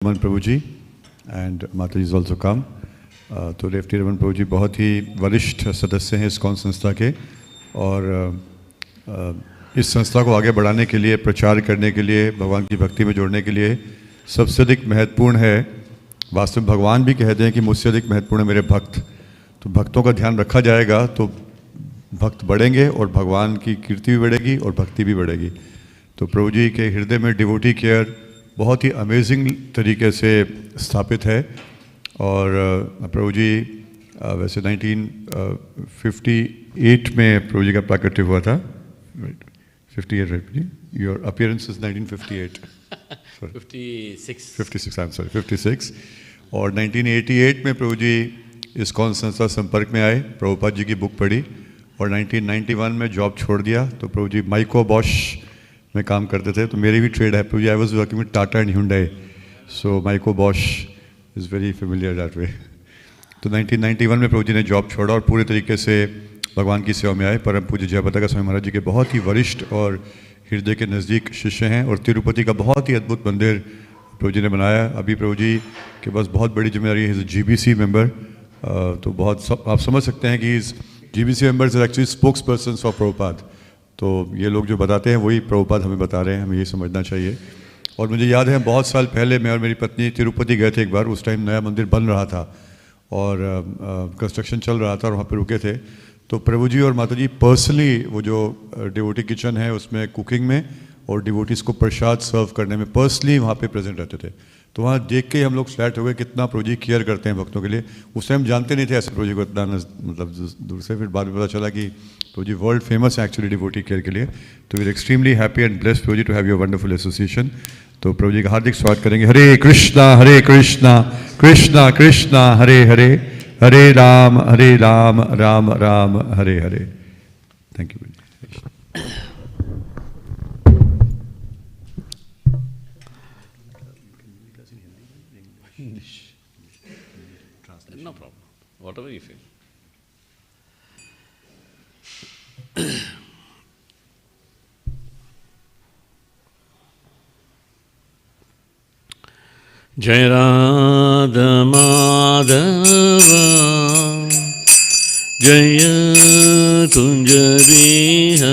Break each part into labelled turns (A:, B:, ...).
A: रमन प्रभु जी and माता जी is also come. तो रेवती रमन प्रभु जी बहुत ही वरिष्ठ सदस्य हैं ISKCON संस्था के, और इस संस्था को आगे बढ़ाने के लिए, प्रचार करने के लिए, भगवान की भक्ति में जोड़ने के लिए सबसे अधिक महत्वपूर्ण है, वास्तव में भगवान भी कहते हैं कि मुझसे अधिक महत्वपूर्ण है मेरे भक्त। तो भक्तों का ध्यान रखा जाएगा तो भक्त बढ़ेंगे और भगवान की कीर्ति भी बढ़ेगी और भक्ति भी बढ़ेगी। तो प्रभु जी के हृदय में डिवोटी केयर बहुत ही अमेजिंग तरीके से स्थापित है। और प्रभु जी वैसे 1958 में प्रभु जी का प्राकट्य हुआ था। 58 राइट जी, your appearance is 1958 56 I am sorry 56। और 1988 में प्रभु जी ISKCON संस्था संपर्क में आए, प्रभुपाद जी की बुक पढ़ी और 1991 में जॉब छोड़ दिया। तो प्रभु जी माइको बॉश में काम करते थे, तो मेरी भी ट्रेड है Prabhu ji. I was working with Tata and Hyundai, so Mico Bosch is very familiar that way. तो 1991 में प्रभु जी ने जॉब छोड़ा और पूरे तरीके से भगवान की सेवा में आए। परम पूज्य जयपताका स्वामी महाराज जी के बहुत ही वरिष्ठ और हृदय के नज़दीक शिष्य हैं, और तिरुपति का बहुत ही अद्भुत मंदिर प्रभु जी ने बनाया। अभी प्रभु जी के पास बहुत बड़ी जिम्मेदारी है, GBC मेंबर। तो बहुत आप समझ सकते हैं कि GBC members are actually spokesperson for Prabhupada. तो ये लोग जो बताते हैं वही प्रभुपाद हमें बता रहे हैं, हमें ये समझना चाहिए। और मुझे याद है बहुत साल पहले मैं और मेरी पत्नी तिरुपति गए थे एक बार। उस टाइम नया मंदिर बन रहा था और कंस्ट्रक्शन चल रहा था और वहाँ पे रुके थे। तो प्रभु जी और माता जी पर्सनली वो जो डिवोटी किचन है उसमें कुकिंग में और डिवोटीज़ को प्रसाद सर्व करने में पर्सनली वहाँ पे प्रेजेंट रहते थे। तो वहाँ देख के हम लोग फ्लैट हो गए कितना प्रभु जी केयर करते हैं भक्तों के लिए। उस टाइम जानते नहीं थे ऐसे प्रभु जी को इतना मतलब दूर से, फिर बाद में पता चला कि प्रभु जी वर्ल्ड फेमस है एक्चुअली डिवोटी केयर के लिए। तो we are extremely happy and blessed Prabhu ji to have your wonderful association. तो प्रभु जी का हार्दिक स्वागत करेंगे। Hare Krishna Krishna Krishna Hare Hare, Hare Ram Ram Ram Hare Hare. Thank you.
B: No problem, whatever you feel. Jai Radha Madhava Jaya Kunja Bihari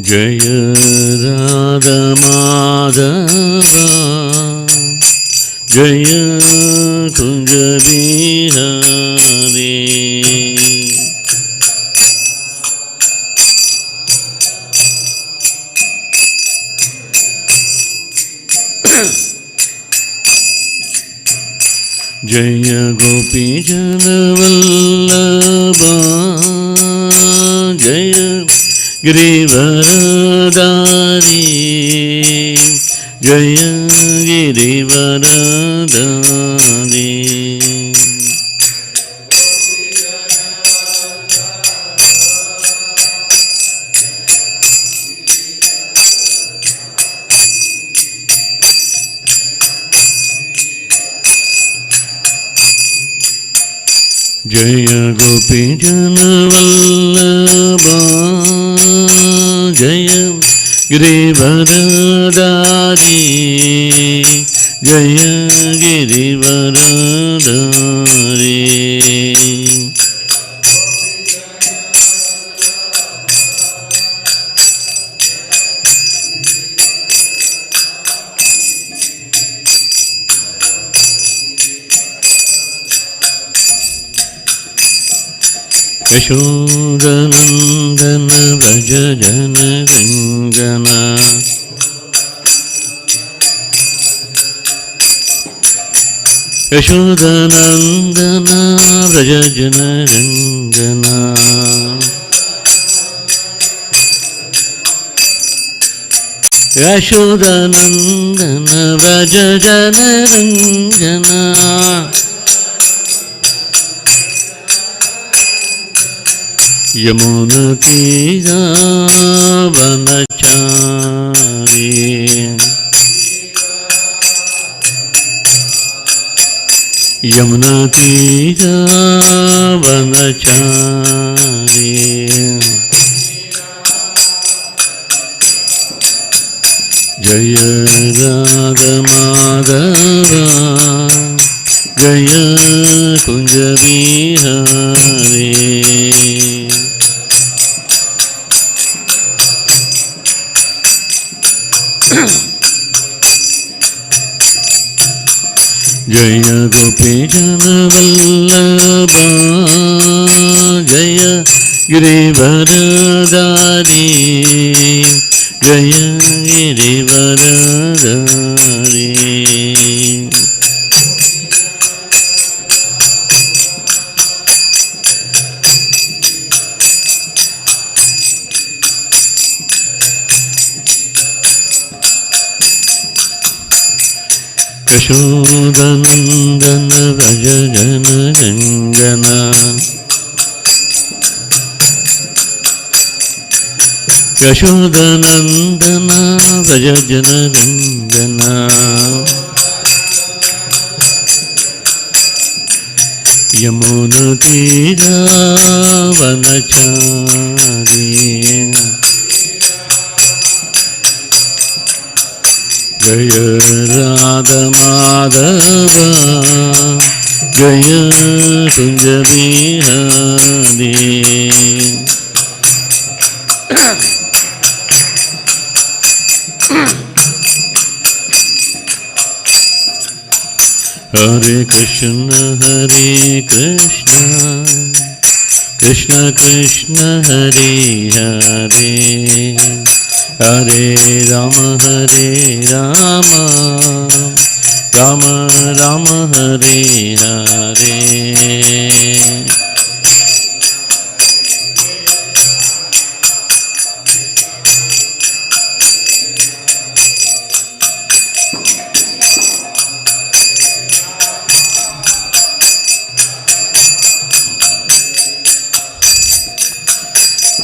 B: Jaya Radha Madhava Jaya Kunja Bihari Jaya Gopi Jana Vallabha Jaya Girivaradari Jaya Girivaradari Jaya Gopi Jana Vallabha Jaya Girivaradari Jaya Girivaradari Yashodanandana Vraja Jana Ranjana Yashodanandana Vraja Jana Ranjana Yashodanandana Vraja Jana Ranjana Yamuna Tira Vanachari यमुनातीरावनचारी जय राधमाधवा जय कुञ्जविहारी जय गोपीजनवल्लभा जय गिरिवरधारी जय गिरिवरधारी यशोदनन्दन व्रज जनरञ्जन यशोदनन्दन व्रज जनरञ्जन यमुनातीरावनचारी जय राधमाधवा जय कुञ्जविहारी हरे कृष्ण कृष्ण कृष्ण हरे हरे हरे राम राम राम हरे हरे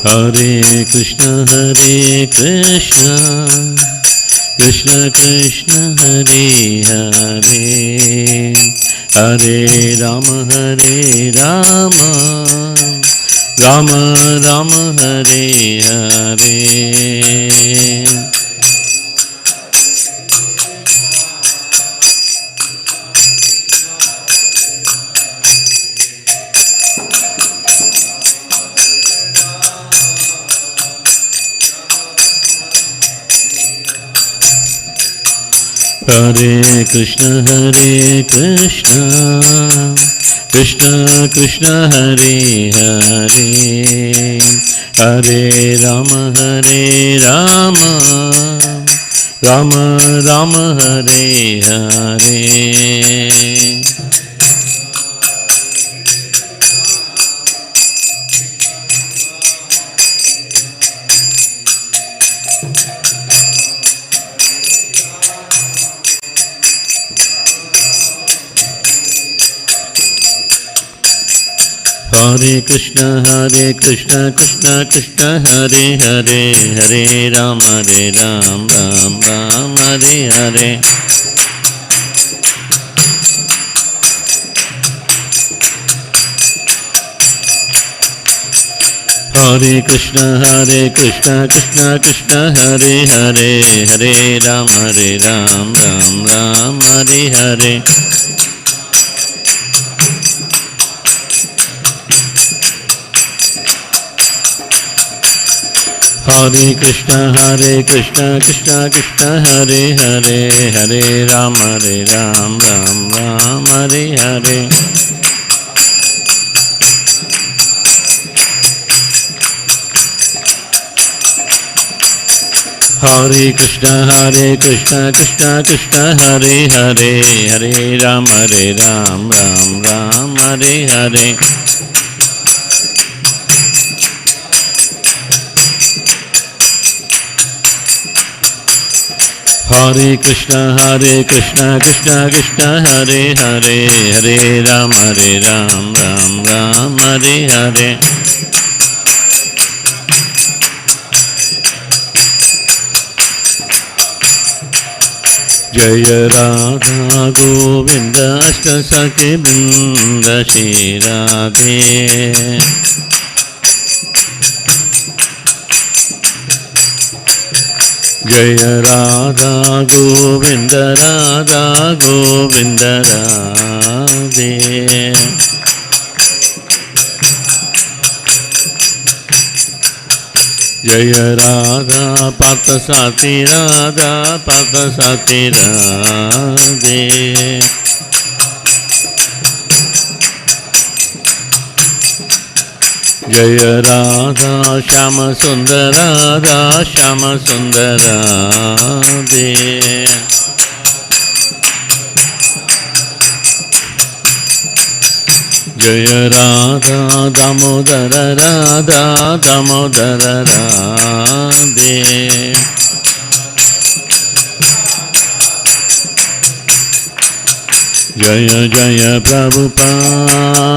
B: हरे कृष्ण कृष्ण कृष्ण हरे हरे हरे राम राम राम हरे हरे हरे कृष्ण कृष्ण कृष्ण हरे हरे हरे राम राम राम हरे हरे हरे कृष्ण कृष्ण कृष्ण हरे हरे हरे राम राम राम हरे हरे हरे कृष्ण कृष्ण कृष्ण हरे हरे हरे राम राम राम हरे हरे हरे कृष्ण कृष्ण कृष्ण हरे हरे हरे राम राम राम हरे हरे हरे कृष्ण कृष्ण हरे हरे हरे राम राम हरे हरे हरे कृष्ण कृष्ण हरे हरे हरे राम राम हरे हरे जय राधा गोविंद अष्ट सखी वृंद श्री राधे जय राधा गोविंद राधे जय राधा पार्थ साथी राधे जय राधा श्याम सुंदर राधे जय राधा दामोदर राधे जय जय Prabhupada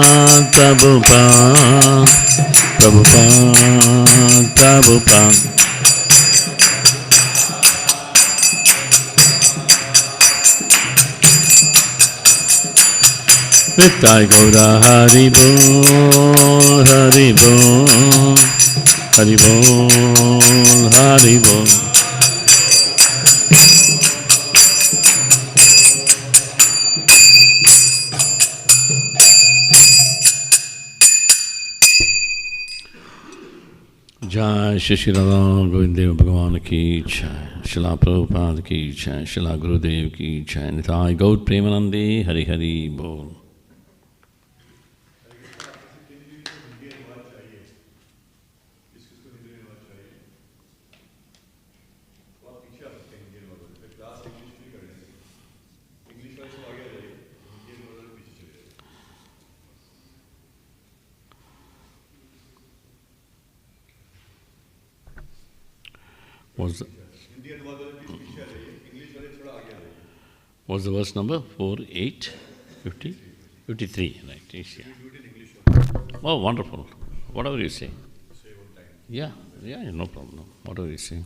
B: Nitai Gaura Hari Bol, Hari Bol, Hari Bol, Hari Bol. Jai Shri Radha Govinda Bhagavan ki Jai, Srila Prabhupada ki Jai, Srila Gurudev ki Jai, Nitai Gaur Premanande, Hari Hari Bol. Was the verse number 4, 8, 50, 53, right? Yes, yeah. Oh, wonderful. Whatever you say. Yeah, no problem. Whatever you say.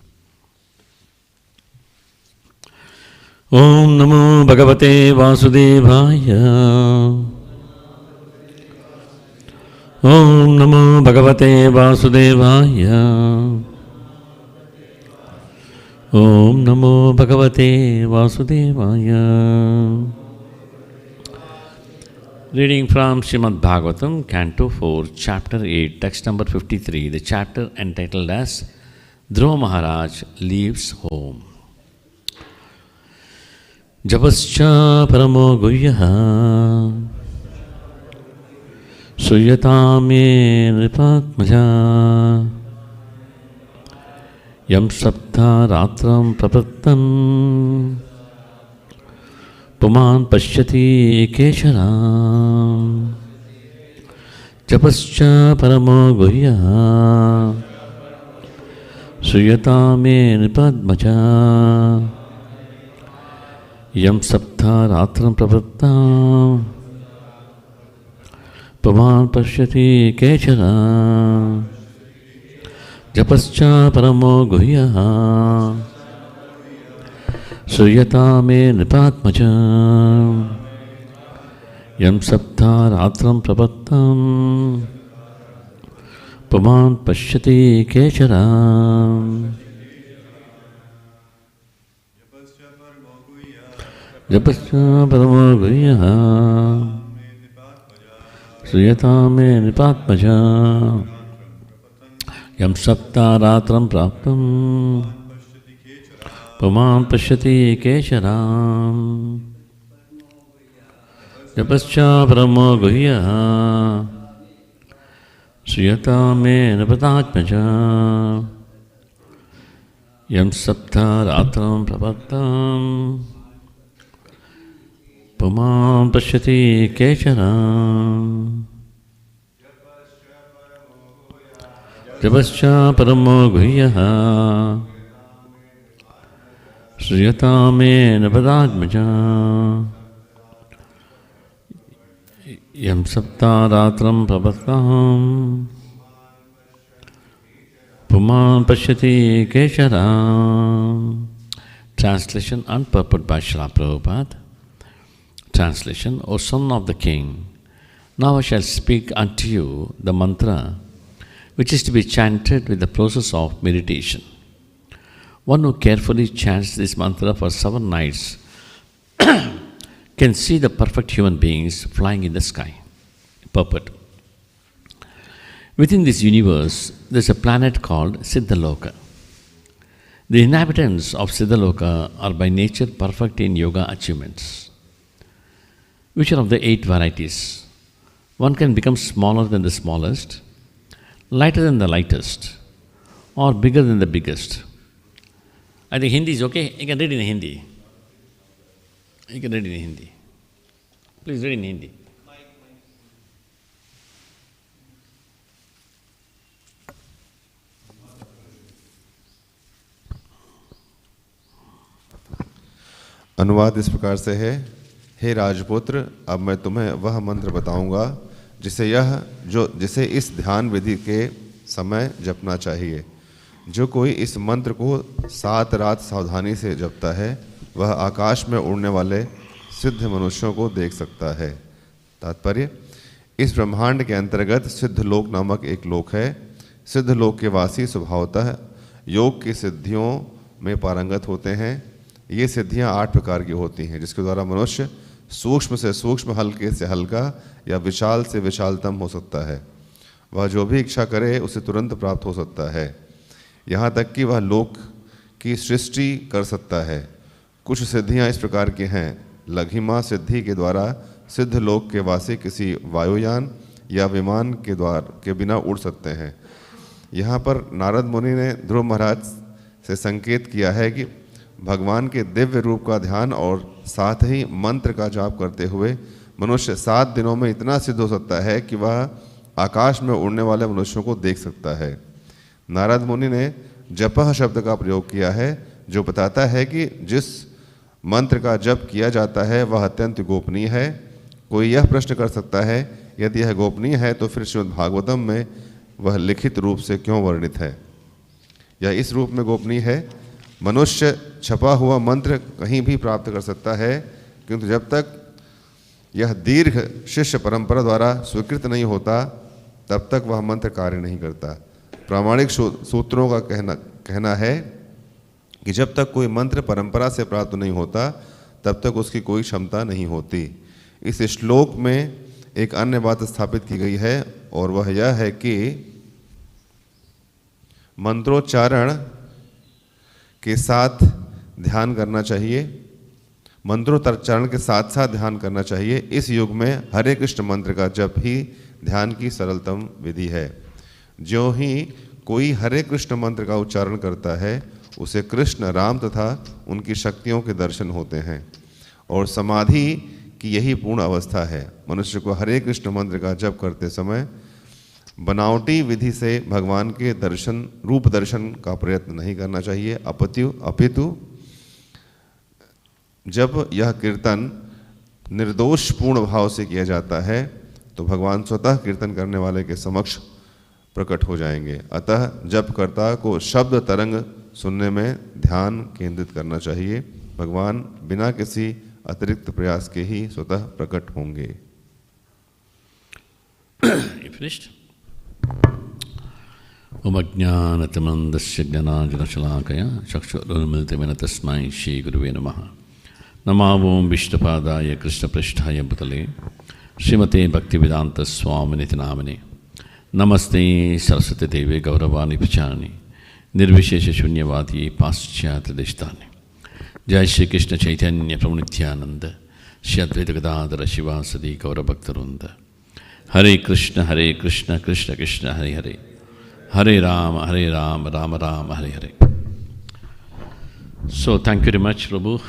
B: Om Namo Bhagavate Vasudevaya. Om Namo Bhagavate Vasudevaya. Om Namo Bhagavate Vasudevaya. Reading from Srimad Bhagavatam, Canto 4, Chapter 8, text number 53, the chapter entitled as Dhruva Maharaj Leaves Home. Japascha Paramo Guyyaha Suyatame Nripatmaja Yam Sapta Ratram Praprattam Puman Pashyati Kesharam Japascha Paramo Guyya Suyatame Nipadmaja Yam Sapta Ratram Praprattam Puman Pashyati Kesharam Japascha Paramo Guhyaha Suyatame Nipatmaja Yam Sapta Ratram Prapattam Puman Pashyati Kesharam Japascha Paramo Guhyaha Suyatame Nipatmaja Yam Sapta Ratram Praptam Puman Pashyati Kesharam Japascha Paramo Guhyaha Suyatame Nipatatmaja Yam Sapta Ratram Praptam Puman Pashyati Kesharam Japascha Paramo Guhyaha Suyatame Nipatatmaja Yam Sapta Ratram Prapattam Puman Pashyati Kesharam. Translation and purport by Srila Prabhupada. Translation: O son of the king, now I shall speak unto you the mantra which is to be chanted with the process of meditation. One who carefully chants this mantra for 7 nights can see the perfect human beings flying in the sky. Purport: within this universe, there is a planet called Siddhaloka. The inhabitants of Siddhaloka are by nature perfect in yoga achievements. Which are of the 8 varieties? One can become smaller than the smallest, lighter than the lightest, or bigger than the biggest. I think Hindi is okay. You can read in Hindi. You can read in Hindi. Please read in Hindi.
C: अनुवाद इस प्रकार से है। हे राजपुत्र, अब मैं तुम्हें वह मंत्र बताऊंगा जिसे इस ध्यान विधि के समय जपना चाहिए। जो कोई इस मंत्र को 7 रात सावधानी से जपता है वह आकाश में उड़ने वाले सिद्ध मनुष्यों को देख सकता है। तात्पर्य: इस ब्रह्मांड के अंतर्गत सिद्धलोक नामक एक लोक है। सिद्धलोक के वासी स्वभावतः योग की सिद्धियों में पारंगत होते हैं। ये सिद्धियां 8 प्रकार की होती हैं, जिसके द्वारा मनुष्य सूक्ष्म से सूक्ष्म, हल्के से हल्का या विशाल से विशालतम हो सकता है। वह जो भी इच्छा करे उसे तुरंत प्राप्त हो सकता है। यहाँ तक कि वह लोक की सृष्टि कर सकता है। कुछ सिद्धियाँ इस प्रकार की हैं। लघिमा सिद्धि के द्वारा सिद्ध लोक के वासी किसी वायुयान या विमान के बिना उड़ सकते हैं। यहाँ पर नारद मुनि ने ध्रुव महाराज से संकेत किया है कि भगवान के दिव्य रूप का ध्यान और साथ ही मंत्र का जाप करते हुए मनुष्य 7 दिनों में इतना सिद्ध हो सकता है कि वह आकाश में उड़ने वाले मनुष्यों को देख सकता है। नारद मुनि ने जपः शब्द का प्रयोग किया है, जो बताता है कि जिस मंत्र का जप किया जाता है वह अत्यंत गोपनीय है। कोई यह प्रश्न कर सकता है, यदि यह गोपनीय है तो फिर श्रीमद् भागवतम में वह लिखित रूप से क्यों वर्णित है? यह इस रूप में गोपनीय है। मनुष्य छपा हुआ मंत्र कहीं भी प्राप्त कर सकता है, किंतु जब तक यह दीर्घ शिष्य परंपरा द्वारा स्वीकृत नहीं होता तब तक वह मंत्र कार्य नहीं करता। प्रामाणिक सूत्रों का कहना है कि जब तक कोई मंत्र परंपरा से प्राप्त नहीं होता तब तक उसकी कोई क्षमता नहीं होती। इस श्लोक में एक अन्य बात स्थापित की गई है और वह यह है कि मंत्रोच्चारण के साथ ध्यान करना चाहिए। मंत्रोच्चारण के साथ साथ ध्यान करना चाहिए। इस युग में हरे कृष्ण मंत्र का जप ही ध्यान की सरलतम विधि है। जो ही कोई हरे कृष्ण मंत्र का उच्चारण करता है उसे कृष्ण, राम तथा उनकी शक्तियों के दर्शन होते हैं और समाधि की यही पूर्ण अवस्था है। मनुष्य को हरे कृष्ण मंत्र का जप करते समय बनावटी विधि से भगवान के रूप दर्शन का प्रयत्न नहीं करना चाहिए। अपितु जब यह कीर्तन निर्दोष पूर्ण भाव से किया जाता है तो भगवान स्वतः कीर्तन करने वाले के समक्ष प्रकट हो जाएंगे। अतः जपकर्ता को शब्द तरंग सुनने में ध्यान केंद्रित करना चाहिए। भगवान बिना किसी अतिरिक्त प्रयास के ही स्वतः प्रकट होंगे।
B: ओम अज्ञानतिमिरन्धस्य ज्ञानाञ्जनशलाकया चक्षुरुन्मीलितं तस्मै श्रीगुरुवे नमः। नमो ओं विष्णुपादाय कृष्णपृष्ठाय भूतले श्रीमते भक्तिवेदांत स्वामिनिति नामिने। नमस्ते सरस्वती देवे गौरवाणी प्रचारिणे निर्विशेष शून्यवादी पाश्चात्य देशताने। जय श्री कृष्ण चैतन्य प्रभु नित्यानंद श्री अद्वैत गदाधर शिवासदि गौरभक्तवृंद। हरे कृष्ण कृष्ण कृष्ण हरे हरे, हरे राम राम राम हरे हरे। So thank you very much, Prabhu,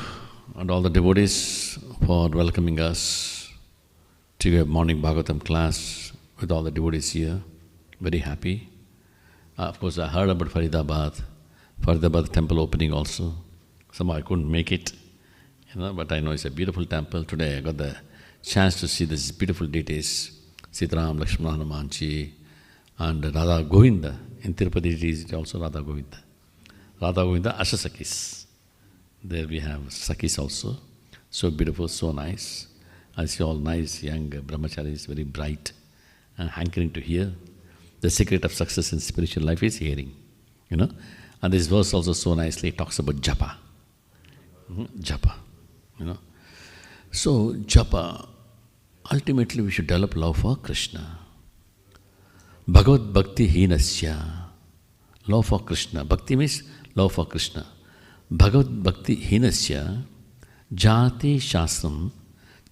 B: and all the devotees for welcoming us to your morning Bhagavatam class with all the devotees here. Very happy. Of course, I heard about Faridabad temple opening also. Somehow I couldn't make it, but I know it's a beautiful temple. Today I got the chance to see these beautiful deities, Sitaram, Lakshmana, Hanumanji, and Radha Govinda. In Tirupati it is also Radha Govinda. Radha Govinda Ashasakis. There we have Sakhis also. So beautiful, so nice. I see all nice young brahmacharis, very bright and hankering to hear. The secret of success in spiritual life is hearing, you know. And this verse also so nicely talks about japa. Japa, you know. So japa, ultimately we should develop love for Krishna. Bhagavad Bhakti Hinasya, love for Krishna. Bhakti means love for Krishna. Bhagavad Bhakti Hinasya, Jati Shastram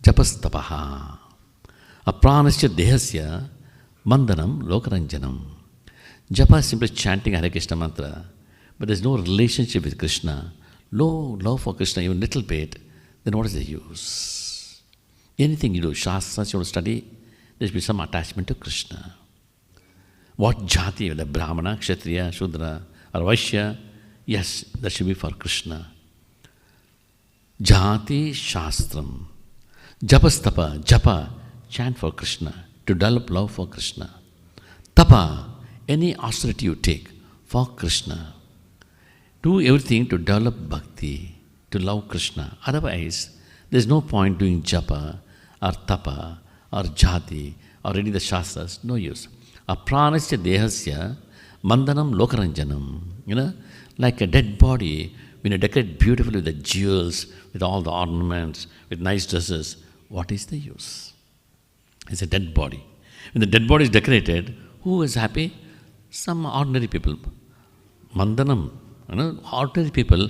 B: Japastapaha, Apranasya Dehasya Mandanam Lokaranjanam. Japa is simply chanting Hare Krishna mantra, but there is no relationship with Krishna, no love for Krishna, even little bit, then what is the use? Anything you do, Shastras you want to study, there should be some attachment to Krishna. What jati, whether Brahmana, Kshatriya, Shudra, or Vaishya, yes, that should be for Krishna. Jati Shastram. Japastapa, japa, chant for Krishna, to develop love for Krishna. Tapa, any austerity you take for Krishna. Do everything to develop bhakti, to love Krishna. Otherwise, there is no point doing japa, or tapa, or jati, or reading the shastras, no use. Apranasya dehasya mandanam lokaranjanam. You know, like a dead body, when you decorate beautifully with the jewels, with all the ornaments, with nice dresses, what is the use? It's a dead body. When the dead body is decorated, who is happy? Some ordinary people. Mandanam, you know, ordinary people,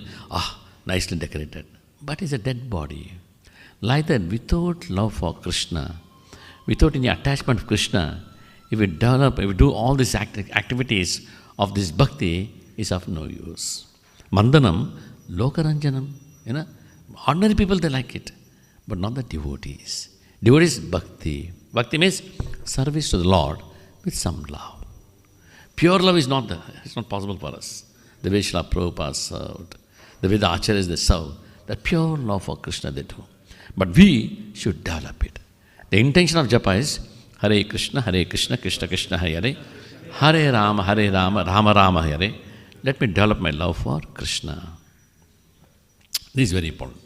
B: nicely decorated. But it's a dead body. Like that, without love for Krishna, without any attachment to Krishna, if we develop, if we do all these activities of this bhakti, is of no use. Mandanam, lokaranjanam, you know, ordinary people they like it, but not the devotees. Devotees, bhakti. Bhakti means service to the Lord with some love. Pure love is not there, it's not possible for us. The way Srila Prabhupada served, the way the acharyas they serve, that pure love for Krishna they do. But we should develop it. The intention of japa is Hare Krishna, Krishna Krishna, Hare Hare, Rama, Rama Rama, Hare. Let me develop my love for Krishna. This is very important.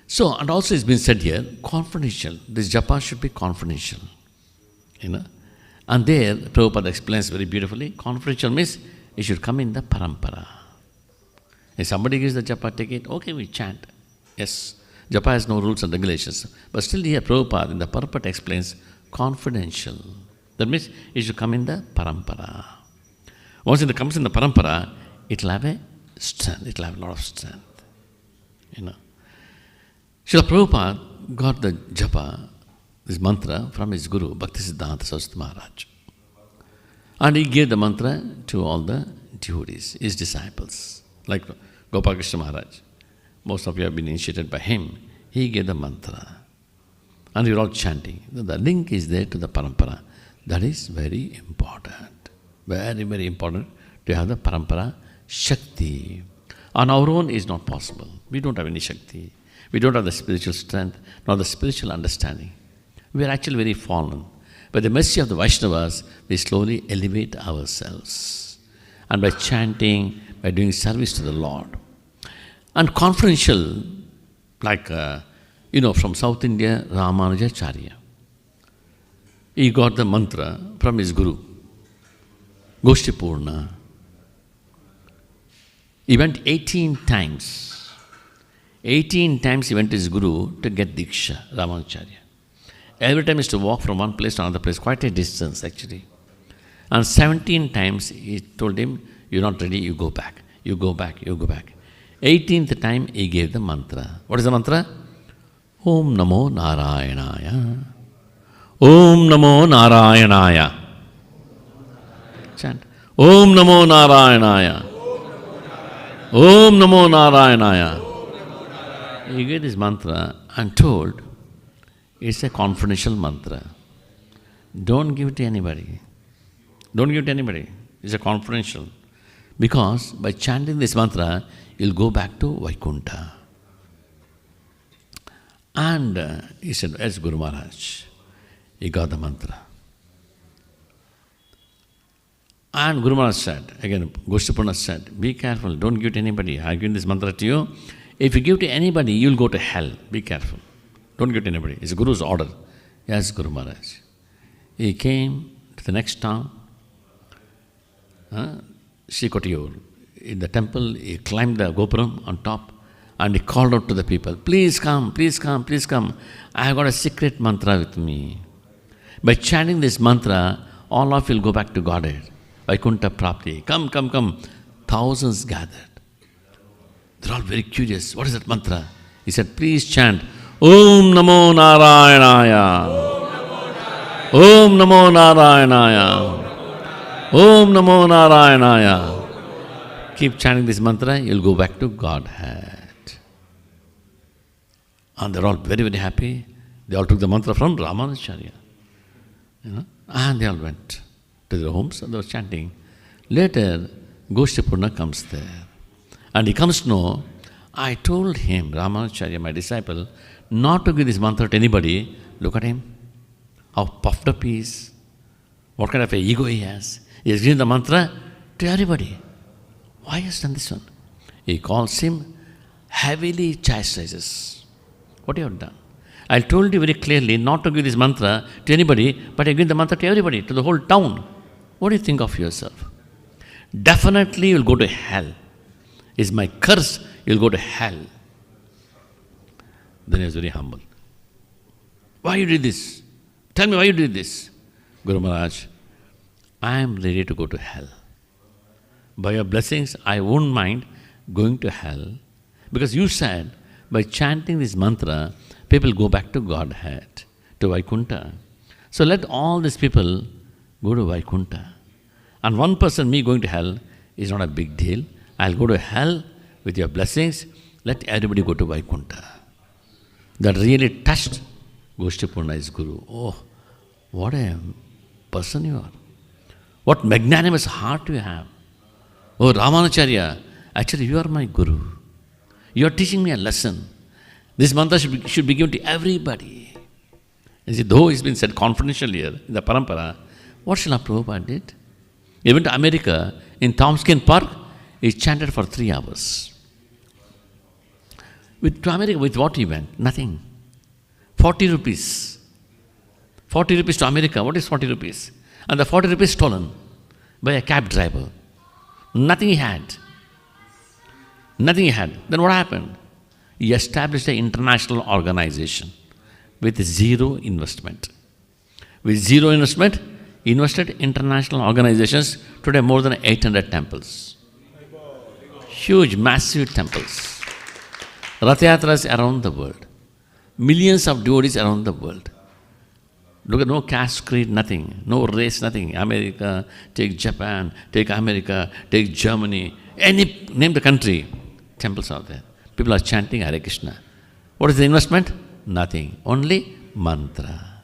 B: So, and also it's been said here, confidential. This japa should be confidential. You know. And there, Prabhupada explains very beautifully, confidential means it should come in the parampara. If somebody gives the japa, take it, okay, we chant. Yes, japa has no rules and regulations. But still here, Prabhupada in the purport explains confidential. That means it should come in the parampara. Once it comes in the parampara, it will have a strength, it will have a lot of strength. You know. Srila Prabhupada got the japa, this mantra, from his guru, Bhaktisiddhanta Saraswati Maharaj. And he gave the mantra to all the devotees, his disciples, like Gopal Krishna Maharaj. Most of you have been initiated by him. He gave the mantra. And we are all chanting. The link is there to the parampara. That is very important. Very, very important to have the parampara Shakti. On our own is not possible. We don't have any Shakti. We don't have the spiritual strength, nor the spiritual understanding. We are actually very fallen. By the mercy of the Vaishnavas, we slowly elevate ourselves. And by chanting, by doing service to the Lord. And confidential, like, from South India, Ramanujacharya. He got the mantra from his guru, Goshtipurna. He went 18 times. 18 times he went to his guru to get Diksha, Ramanujacharya. Every time he used to walk from one place to another place, quite a distance actually. And 17 times he told him, you're not ready, you go back, you go back, you go back. 18th time he gave the mantra. What is the mantra? Om Namo Narayanaya. Om Namo Narayanaya. Chant. Om Namo Narayanaya. Om Namo Narayanaya. He gave this mantra and told, it's a confidential mantra. Don't give it to anybody. Don't give it to anybody. It's a confidential. Because by chanting this mantra, you'll go back to Vaikuntha. And he said, as Guru Maharaj, he got the mantra. And Guru Maharaj said, again, Goshtipurna said, be careful, don't give it to anybody. I give this mantra to you. If you give to anybody, you'll go to hell. Be careful. Don't give to anybody. It's Guru's order. Yes, Guru Maharaj. He came to the next town, Shikotiyur. In the temple, he climbed the Gopuram on top and he called out to the people, please come, please come, please come. I have got a secret mantra with me. By chanting this mantra, all of you will go back to Godhead. Vaikuntha Prapti. Come, come, come. Thousands gathered. They're all very curious. What is that mantra? He said, please chant, Om Namo Narayanaya. Om Namo Narayanaya. Om Namo Narayanaya. Keep chanting this mantra, you'll go back to Godhead. And they're all very, very happy. They all took the mantra from Ramanacharya. And they all went to their homes and they were chanting. Later, Goshtipurna comes there. And he comes to know, I told him, Ramanacharya, my disciple, not to give this mantra to anybody. Look at him, how puffed up he is, what kind of an ego he has. He has given the mantra to everybody. Why has done this one? He calls him, heavily chastises. What you have done? I told you very clearly not to give this mantra to anybody, but I give the mantra to everybody, to the whole town. What do you think of yourself? Definitely you'll go to hell. It's my curse, you'll go to hell. Then he was very humble. Why you did this? Tell me why you did this. Guru Maharaj, I am ready to go to hell. By your blessings, I won't mind going to hell, because you said, by chanting this mantra, people go back to Godhead, to Vaikuntha. So let all these people go to Vaikuntha. And one person, me going to hell, is not a big deal. I'll go to hell with your blessings. Let everybody go to Vaikuntha. That really touched Goshtipurna's Guru. Oh, what a person you are. What magnanimous heart you have. Oh, Ramanacharya, actually you are my Guru. You are teaching me a lesson. This mantra should be given to everybody. You see, though it's been said confidentially here in the parampara, what Srila Prabhupada did? He went to America, in Tompkins Park, he chanted for 3 hours. To America, with what he went? Nothing. 40 rupees. 40 rupees to America. What is 40 rupees? And the 40 rupees stolen by a cab driver. Nothing he had. Nothing he had. Then what happened? He established an international organization with zero investment. With zero investment, he invested in international organizations, today more than 800 temples. Huge, massive temples. Rath-yatras around the world. Millions of devotees around the world. Look at no caste, creed, nothing. No race, nothing. America, take Japan, take America, take Germany. Any, name the country. Temples are there. People are chanting Hare Krishna. What is the investment? Nothing. Only mantra.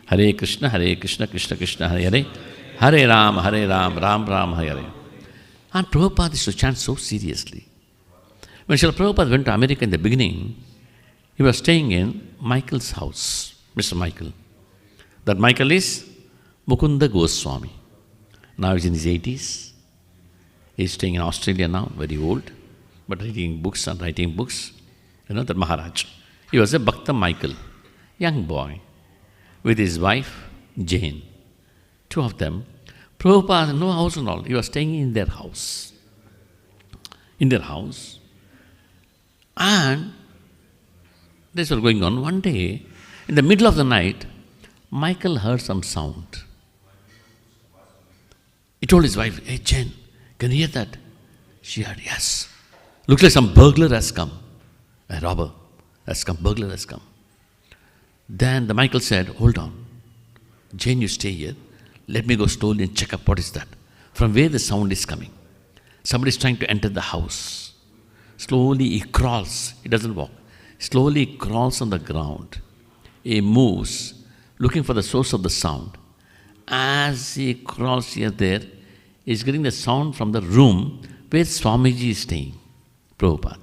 B: Hare Krishna, Krishna Krishna, Hare Hare. Hare Ram, Ram Ram, Hare Hare. And Prabhupada used to chant so seriously. When Srila Prabhupada went to America in the beginning, he was staying in Michael's house, Mr. Michael. That Michael is Mukunda Goswami. Now he's in his 80s. He's staying in Australia now, very old, but reading books and writing books. You know, that Maharaj. He was a Bhakta Michael, young boy, with his wife, Jane. 2 of them. Prabhupada, no house and all. He was staying in their house. In their house. And this was going on. One day, in the middle of the night, Michael heard some sound. He told his wife, hey Jane, can you hear that? She heard, yes. Looks like some burglar has come. A robber has come, burglar has come. Then the Michael said, hold on. Jane, you stay here. Let me go slowly and check up what is that. From where the sound is coming. Somebody is trying to enter the house. Slowly he crawls. He doesn't walk. Slowly he crawls on the ground. He moves, looking for the source of the sound. As he crawls here there, he's getting the sound from the room where Swamiji is staying, Prabhupada.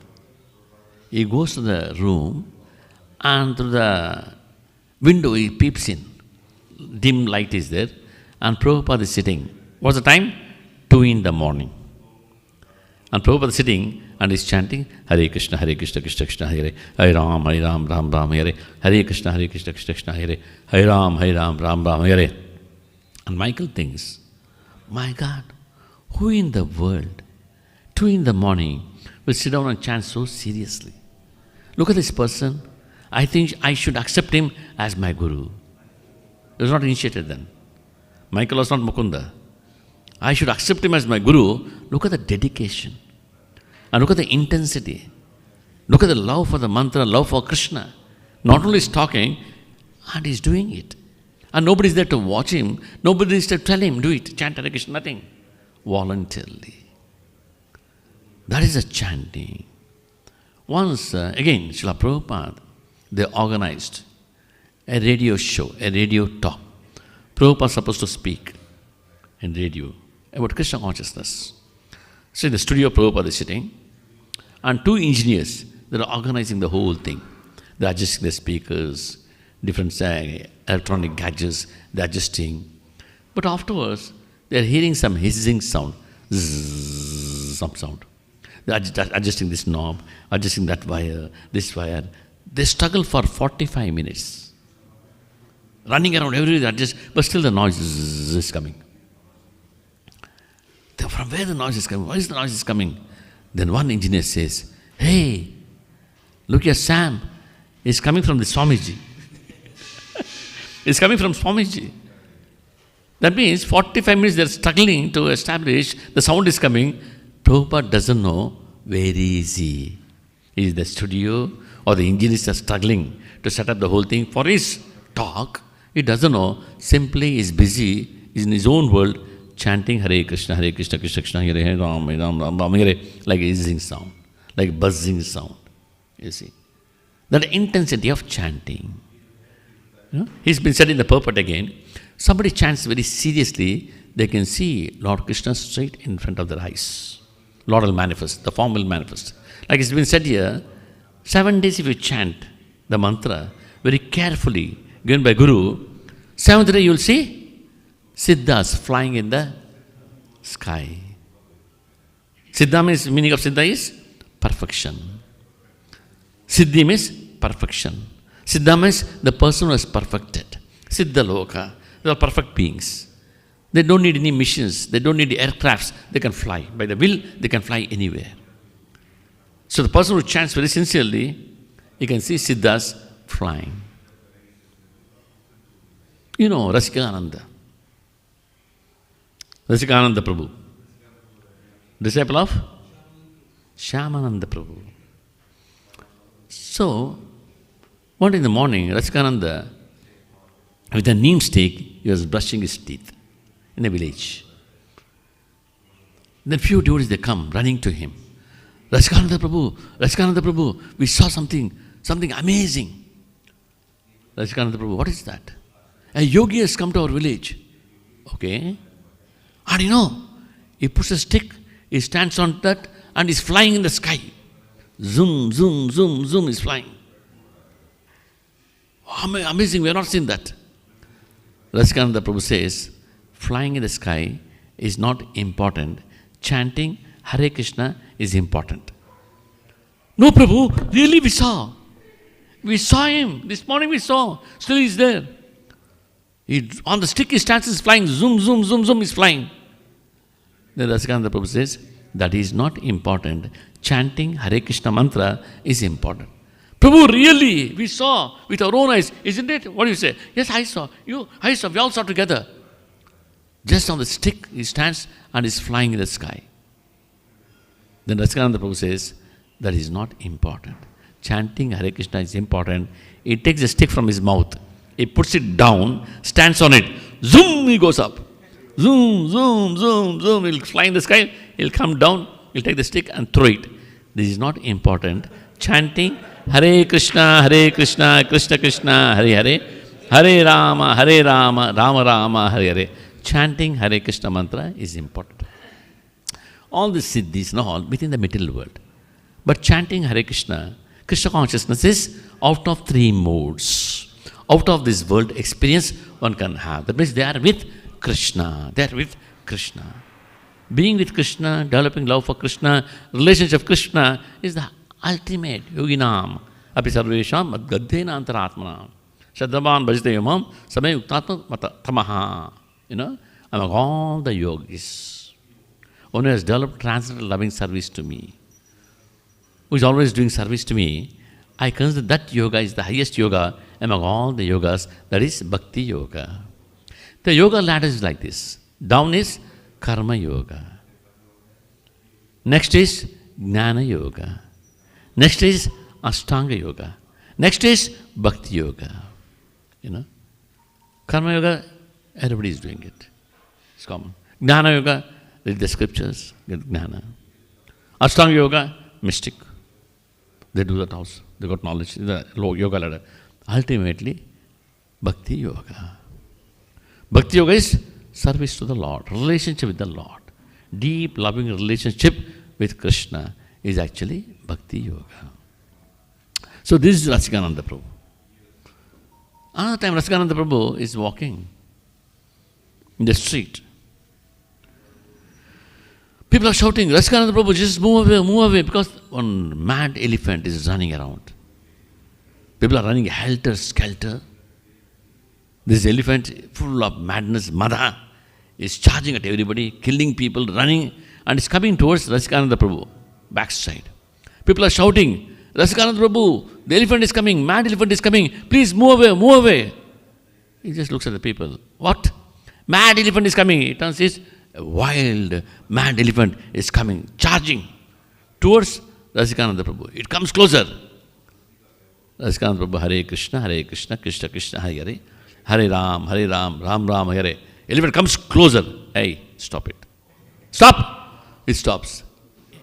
B: He goes to the room and through the window he peeps in. Dim light is there and Prabhupada is sitting. What's the time? 2 in the morning. And Prabhupada is sitting and is chanting Hare Krishna, Krishna Krishna, Hare Ram, Ram Ram, Hare Hare Krishna, Krishna Krishna, Hare Ram, Ram Ram, Hare. And Michael thinks, my God, who in the world, 2 in the morning, will sit down and chant so seriously? Look at this person. I think I should accept him as my guru. He was not initiated then. Michael was not Mukunda. I should accept him as my guru. Look at the dedication. And look at the intensity. Look at the love for the mantra, love for Krishna. Not only is talking, and he's doing it. And nobody is there to watch him. Nobody is there to tell him, do it, chant Hare Krishna, nothing. Voluntarily. That is a chanting. Once, again, Srila Prabhupada, they organized a radio show, a radio talk. Prabhupada was supposed to speak in radio about Krishna consciousness. So in the studio, Prabhupada is sitting, and 2 engineers, they are organizing the whole thing. They are adjusting the speakers, different electronic gadgets, they are adjusting. But afterwards, they are hearing some hissing sound, zzz, some sound. They are adjusting this knob, adjusting that wire, this wire. They struggle for 45 minutes. Running around everywhere, but still the noise is coming. From where the noise is coming? Why is the noise is coming? Then one engineer says, hey, look here, Sam, it's coming from the Swamiji. It's coming from Swamiji. That means 45 minutes they're struggling to establish, the sound is coming. Prabhupada doesn't know where is he. Is the studio or the engineers are struggling to set up the whole thing for his talk. He doesn't know, simply is busy, is in his own world, chanting Hare Krishna, Krishna Krishna, Hare Ram, Ram Ram, Hare, like a hissing sound, like buzzing sound. You see, that intensity of chanting. You know? He's been said in the purport again. Somebody chants very seriously, they can see Lord Krishna straight in front of their eyes. Lord will manifest, the form will manifest. Like it's been said here, 7 days if you chant the mantra very carefully, given by Guru, 7th day you will see Siddhas flying in the sky. Siddha means, meaning of Siddha is perfection. Siddhi means perfection. Siddha means the person who is perfected. Siddha Loka, they are perfect beings. They don't need any missions, they don't need aircrafts, they can fly. By the will, they can fly anywhere. So the person who chants very sincerely, you can see Siddhas flying. You know, Rasikananda Prabhu, disciple of Shyamananda Prabhu. So, one day in the morning, Rasikananda, with a neem stick, he was brushing his teeth in a village. Then few devotees, they come running to him. Rasikananda Prabhu, we saw something amazing. Rasikananda Prabhu, what is that? A yogi has come to our village. Okay. And you know, he puts a stick, he stands on that, and he's flying in the sky. Zoom, zoom, zoom, zoom, he's flying. Amazing, we have not seen that. Rasikananda Prabhu says, flying in the sky is not important. Chanting Hare Krishna is important. No, Prabhu, really we saw. We saw him. This morning we saw. Still he's there. On the stick he stands, he's flying. Zoom, zoom, zoom, zoom, he's flying. Then Rasikananda Prabhu says, that is not important. Chanting Hare Krishna mantra is important. Prabhu, really, we saw with our own eyes, isn't it? What do you say? Yes, I saw. I saw. We all saw together. Just on the stick, he stands and is flying in the sky. Then Rasikananda Prabhu says, that is not important. Chanting Hare Krishna is important. He takes the stick from his mouth. He puts it down, stands on it. Zoom, he goes up. Zoom, zoom, zoom, zoom. He'll fly in the sky. He'll come down. He'll take the stick and throw it. This is not important. Chanting Hare Krishna, Krishna Krishna, Hare Hare, Hare Rama, Rama Rama, Hare Hare. Chanting Hare Krishna mantra is important. All the siddhis and all within the material world. But chanting Hare Krishna, Krishna consciousness is out of 3 modes. Out of this world experience one can have. That means they are with Krishna. They are with Krishna. Being with Krishna, developing love for Krishna, relationship with Krishna is the ultimate yoginam. Api sarvesham madgaddhena antaratmana. Shraddhavan bhajate yamam samay uktatma mata tamaha. Among all the yogis, one who has developed transcendental loving service to me, who is always doing service to me, I consider that yoga is the highest yoga among all the yogas, that is Bhakti Yoga. The yoga ladder is like this. Down is Karma Yoga. Next is Jnana Yoga. Next is Ashtanga Yoga. Next is Bhakti Yoga. Karma Yoga, everybody is doing it. It's common. Jnana Yoga, read the scriptures, get Jnana. Ashtanga Yoga, mystic. They do that also. They got knowledge, the yoga ladder. Ultimately, Bhakti Yoga. Bhakti Yoga is service to the Lord, relationship with the Lord. Deep, loving relationship with Krishna is actually Bhakti Yoga. So this is Rasikananda Prabhu. Another time Rasikananda Prabhu is walking in the street. People are shouting, Rasikananda Prabhu, just move away, because one mad elephant is running around. People are running helter-skelter. This elephant, full of madness, Madha, is charging at everybody, killing people, running, and is coming towards Rasikananda Prabhu, backside. People are shouting, Rasikananda Prabhu, the elephant is coming, mad elephant is coming, please move away. He just looks at the people. What? Mad elephant is coming. He turns his a wild, mad elephant is coming, charging towards Rasikananda Prabhu. It comes closer. Rasikananda Prabhu, Hare Krishna, Krishna Krishna, Hare Hare, Hare Ram, Ram Ram, Hare. Elephant comes closer. Hey, stop it. Stop! It stops.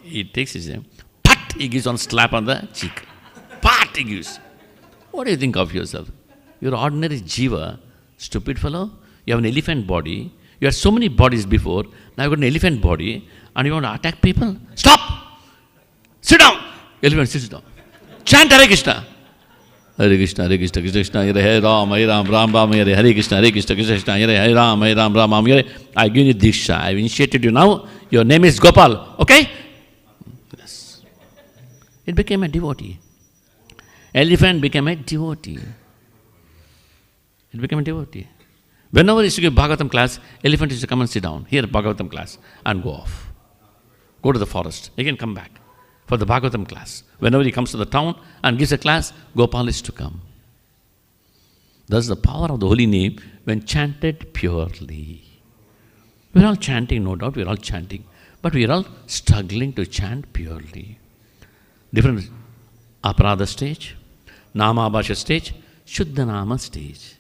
B: He takes his name. Pat! He gives one slap on the cheek. Pat! He gives. What do you think of yourself? You're ordinary jiva, stupid fellow. You have an elephant body. You had so many bodies before, now you've got an elephant body, and you want to attack people? Stop! Sit down! Elephant sits down. Chant Hare Krishna. Hare Krishna, Krishna Krishna, Hare Ram, Ram Ram, Hare Krishna, Krishna Krishna, Hare Ram, Ram, Hare. I give you Diksha. I've initiated you now. Your name is Gopal. Okay? Yes. It became a devotee. Elephant became a devotee. It became a devotee. Whenever he used to give Bhagavatam class, elephant used to come and sit down, hear Bhagavatam class, and go off. Go to the forest, again come back for the Bhagavatam class. Whenever he comes to the town and gives a class, Gopal is to come. That's the power of the holy name when chanted purely. We're all chanting, no doubt, we're all chanting, but we're all struggling to chant purely. Different Aparadha stage, Nama Bhasha stage, Shuddha Nama stage.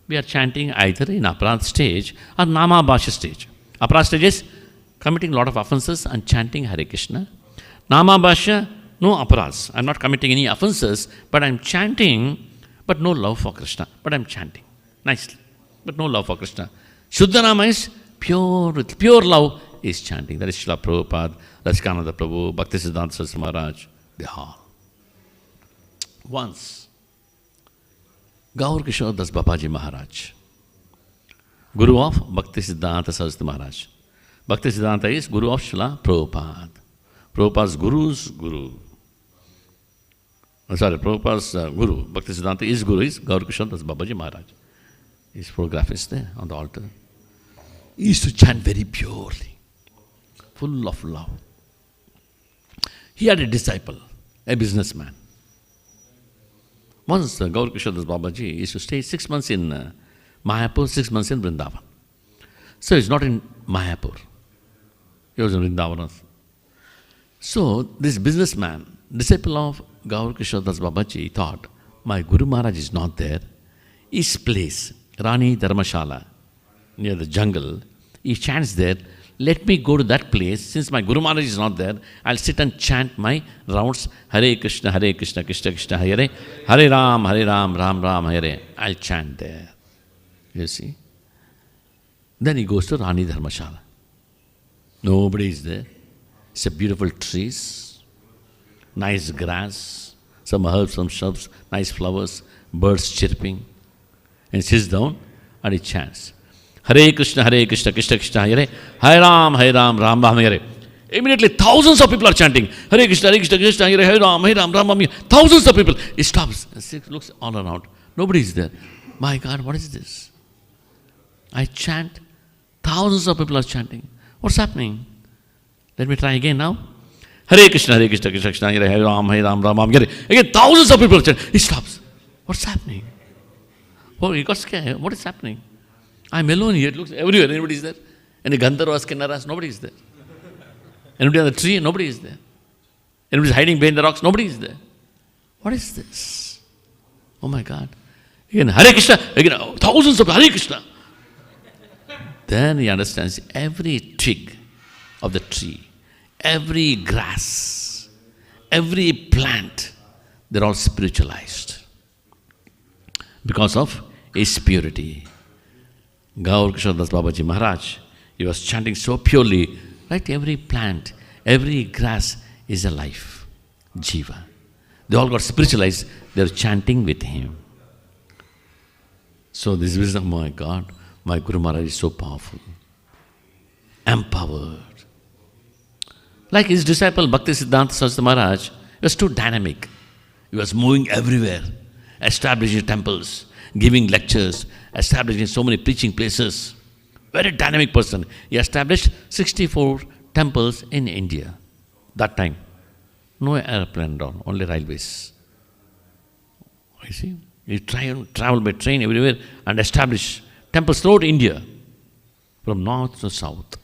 B: We are chanting either in Aparadha stage or Nama Bhasha stage. Aparadha stage is committing a lot of offenses and chanting Hare Krishna. Nama Bhasha, no aparadhas. I'm not committing any offenses, but I'm chanting, but no love for Krishna. But I'm chanting nicely, but no love for Krishna. Shuddha Nama is pure, with pure love is chanting. That is Srila Prabhupada, Rasikananda Prabhu, Bhaktisiddhanta Saraswati Maharaj, they all. Once, Gaur Kishore Das Babaji Maharaj, Guru of Bhaktisiddhanta Saraswati Maharaj. Bhaktisiddhanta is Guru of Srila Prabhupada. Prabhupada's Guru's Guru. Prabhupada's Guru, Bhaktisiddhanta, is Guru is Gaur Kishore Das Babaji Maharaj. His photograph is there on the altar. He used to chant very purely, full of love. He had a disciple, a businessman. Once Gaur Kishore Das Babaji used to stay 6 months in Mayapur, 6 months in Vrindavan. So he's not in Mayapur. He was in Vrindavan. So this businessman, disciple of Gaur Kishore Das Babaji, thought, my Guru Maharaj is not there. His place, Rani Dharmashala, near the jungle, he chants there. Let me go to that place. Since my Guru Maharaj is not there, I'll sit and chant my rounds. Hare Krishna, Krishna Krishna, Hare Hare Ram, Ram Ram, Hare. I'll chant there. You see? Then he goes to Rani Dharmashala. Nobody is there. It's a beautiful trees, nice grass, some herbs, some shrubs, nice flowers, birds chirping. And he sits down and he chants. Hare Krishna, Krishna Krishna, Hare Ram, Ram Ram, Hare. Immediately thousands of people are chanting, Hare Krishna, Krishna, Hare Ram, Ram Ram. Thousands of people. He stops, looks all around. Nobody is there. My God, what is this? I chant. Thousands of people are chanting. What's happening? Let me try again now. Hare Krishna, Krishna Krishna, Hare Ram, Ram Ram. Again, thousands of people are chanting. He stops. What's happening? Oh, he got scared. What is happening? I'm alone here. It looks everywhere. Anybody is there? Any Gandharvas, Kinnaras? Nobody is there. Anybody on the tree? Nobody is there. Anybody is hiding behind the rocks? Nobody is there. What is this? Oh my God. Again, Hare Krishna. Again, thousands of Hare Krishna. Then he understands every twig of the tree, every grass, every plant, they're all spiritualized because of his purity. Gaur Kishore Das Babaji Maharaj, he was chanting so purely, right? Every plant, every grass is a life, jiva. They all got spiritualized, they're chanting with him. So this wisdom, my God, my Guru Maharaj is so powerful, empowered. Like his disciple Bhakti Siddhanta Saraswati Maharaj, he was too dynamic. He was moving everywhere, establishing temples, giving lectures, establishing so many preaching places. Very dynamic person. He established 64 temples in India. That time. No airplane down, only railways. You see? He traveled by train everywhere and established temples throughout India, from north to south.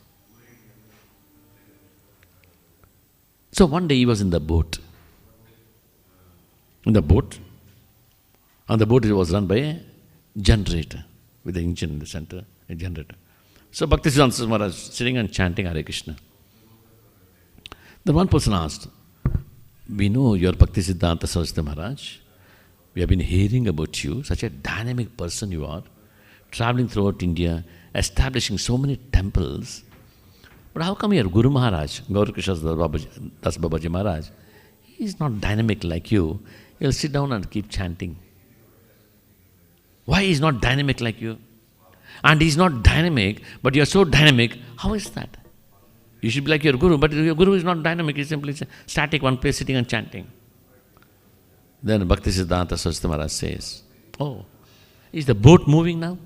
B: So one day he was in the boat. And the boat was run by a generator, with the engine in the center, a generator. So Bhakti Siddhanta Maharaj sitting and chanting Hare Krishna. Then one person asked, we know you are Bhakti Siddhanta Saraswati Maharaj. We have been hearing about you, such a dynamic person you are, traveling throughout India, establishing so many temples. But how come your Guru Maharaj, Gaur Krishna Das Babaji Maharaj, he is not dynamic like you. He'll sit down and keep chanting. Why he is not dynamic like you? And he is not dynamic, but you are so dynamic. How is that? You should be like your Guru, but your Guru is not dynamic. He is simply static, one place sitting and chanting. Then Bhakti Siddhanta Saraswati Maharaj says, oh, is the boat moving now?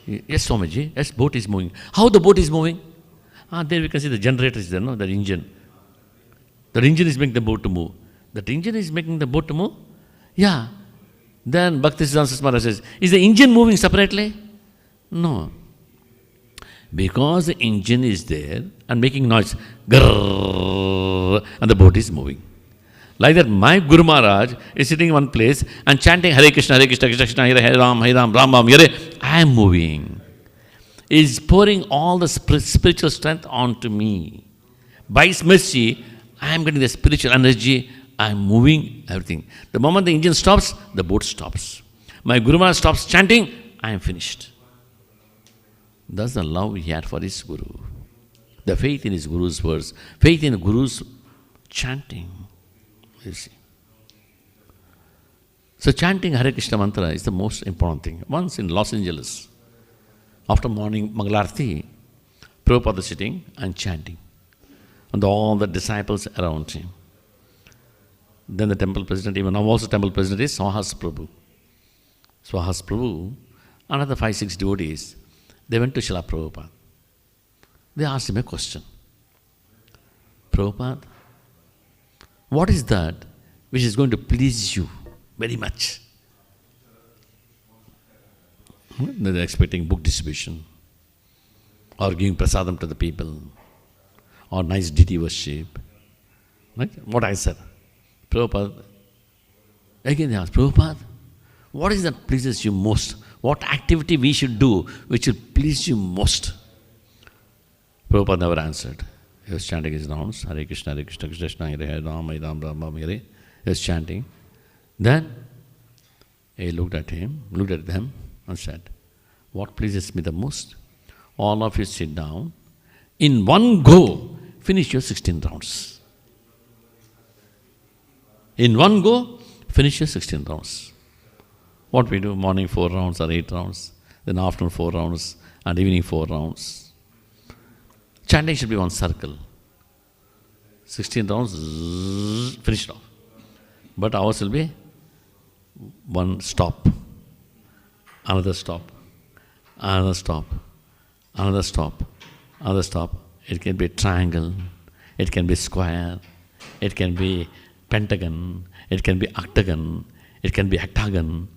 B: Yes, Swamiji, yes, boat is moving. How the boat is moving? There we can see the generator is there, no? The engine. The engine is making the boat to move. That engine is making the boat to move? Yeah. Then Bhakti Siddhanta Saraswati Maharaj says, is the engine moving separately? No. Because the engine is there and making noise, grrrr, and the boat is moving. Like that, my Guru Maharaj is sitting in one place and chanting Hare Krishna, Krishna Krishna, Hare Ram, Ram Ram, Hare. I am moving. He is pouring all the spiritual strength onto me. By His mercy, I am getting the spiritual energy. I am moving everything. The moment the engine stops, the boat stops. My Guru Maharaj stops chanting, I am finished. That's the love he had for his Guru. The faith in his Guru's words, faith in the Guru's chanting. You see. So chanting Hare Krishna mantra is the most important thing. Once in Los Angeles, after morning Mangalarti, Prabhupada was sitting and chanting, and all the disciples around him. Then the temple president, even now also temple president is Swahas Prabhu. Swahas Prabhu, another 5-6 devotees, they went to Srila Prabhupada. They asked him a question. Prabhupada, what is that which is going to please you very much? They're expecting book distribution, or giving prasadam to the people, or nice deity worship. Right? What I said. Prabhupada, again they asked, Prabhupada, what is that pleases you most? What activity we should do which will please you most? Prabhupada never answered. He was chanting his rounds, Hare Krishna, Krishna Krishna, Hare Ram, Ram Ram, Hare. He was chanting. Then he looked at them and said, what pleases me the most? All of you sit down. In one go, finish your 16 rounds. In one go, finish your 16 rounds. What we do, morning 4 rounds or 8 rounds. then afternoon 4 rounds, and evening 4 rounds. Chanting should be one circle. 16 rounds, finished off. But ours will be one stop, another stop, another stop, another stop, another stop. It can be a triangle, it can be square, it can be pentagon, it can be octagon, it can be hectagon.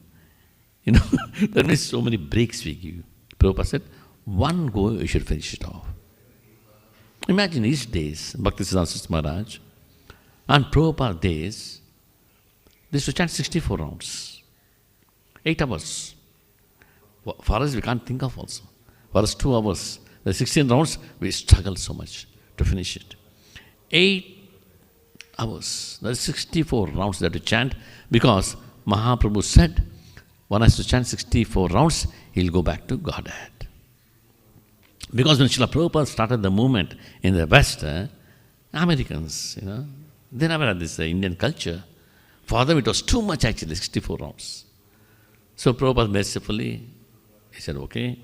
B: You know, there are so many breaks we give. Prabhupada said, one go you should finish it off. Imagine these days, Bhaktisiddhanta Maharaj, and Prabhupada days, they used to chant 64 rounds, 8 hours. For us, we can't think of also. For us, 2 hours. The 16 rounds, we struggle so much to finish it. 8 hours. There are 64 rounds that to chant because Mahaprabhu said, one has to chant 64 rounds, he'll go back to Godhead. Because when Srila Prabhupada started the movement in the West, Americans, they never had this Indian culture. For them it was too much actually, 64 rounds. So Prabhupada mercifully, he said, okay,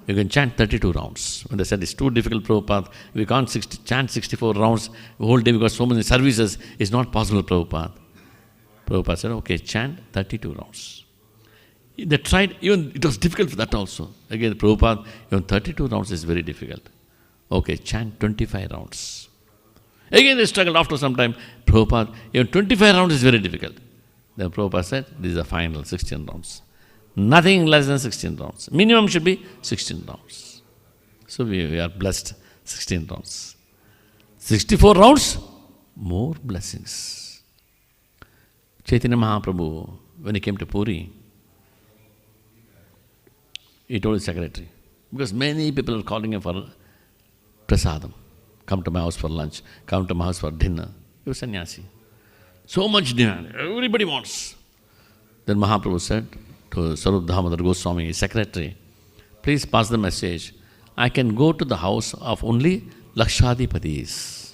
B: you can chant 32 rounds. When they said it's too difficult, Prabhupada, we can't chant 64 rounds the whole day because so many services, it's not possible, Prabhupada. Prabhupada said, okay, chant 32 rounds. They tried, even it was difficult for that also. Again, Prabhupada, even 32 rounds is very difficult. Okay, chant 25 rounds. Again they struggled after some time. Prabhupada, even 25 rounds is very difficult. Then Prabhupada said, this is the final 16 rounds. Nothing less than 16 rounds. Minimum should be 16 rounds. So we are blessed, 16 rounds. 64 rounds, more blessings. Chaitanya Mahaprabhu, when he came to Puri, he told his secretary, because many people are calling him for prasadam. Come to my house for lunch, come to my house for dinner. He was sannyasi. So much demand, everybody wants. Then Mahaprabhu said to Sarup Damodar Goswami, his secretary, please pass the message, I can go to the house of only Lakshadipatis.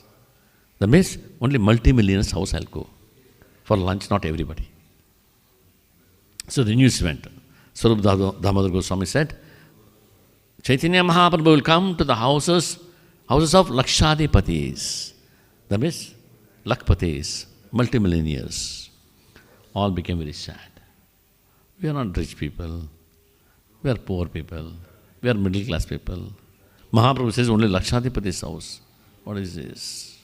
B: That means only multi-millionaires house I'll go. For lunch, not everybody. So the news went. Sarup Damodar Goswami said, Chaitanya Mahaprabhu will come to the houses of Lakshadipatis. That means Lakpatis, multimillionaires. All became very sad. We are not rich people. We are poor people. We are middle class people. Mahaprabhu says only Lakshadipati's house. What is this?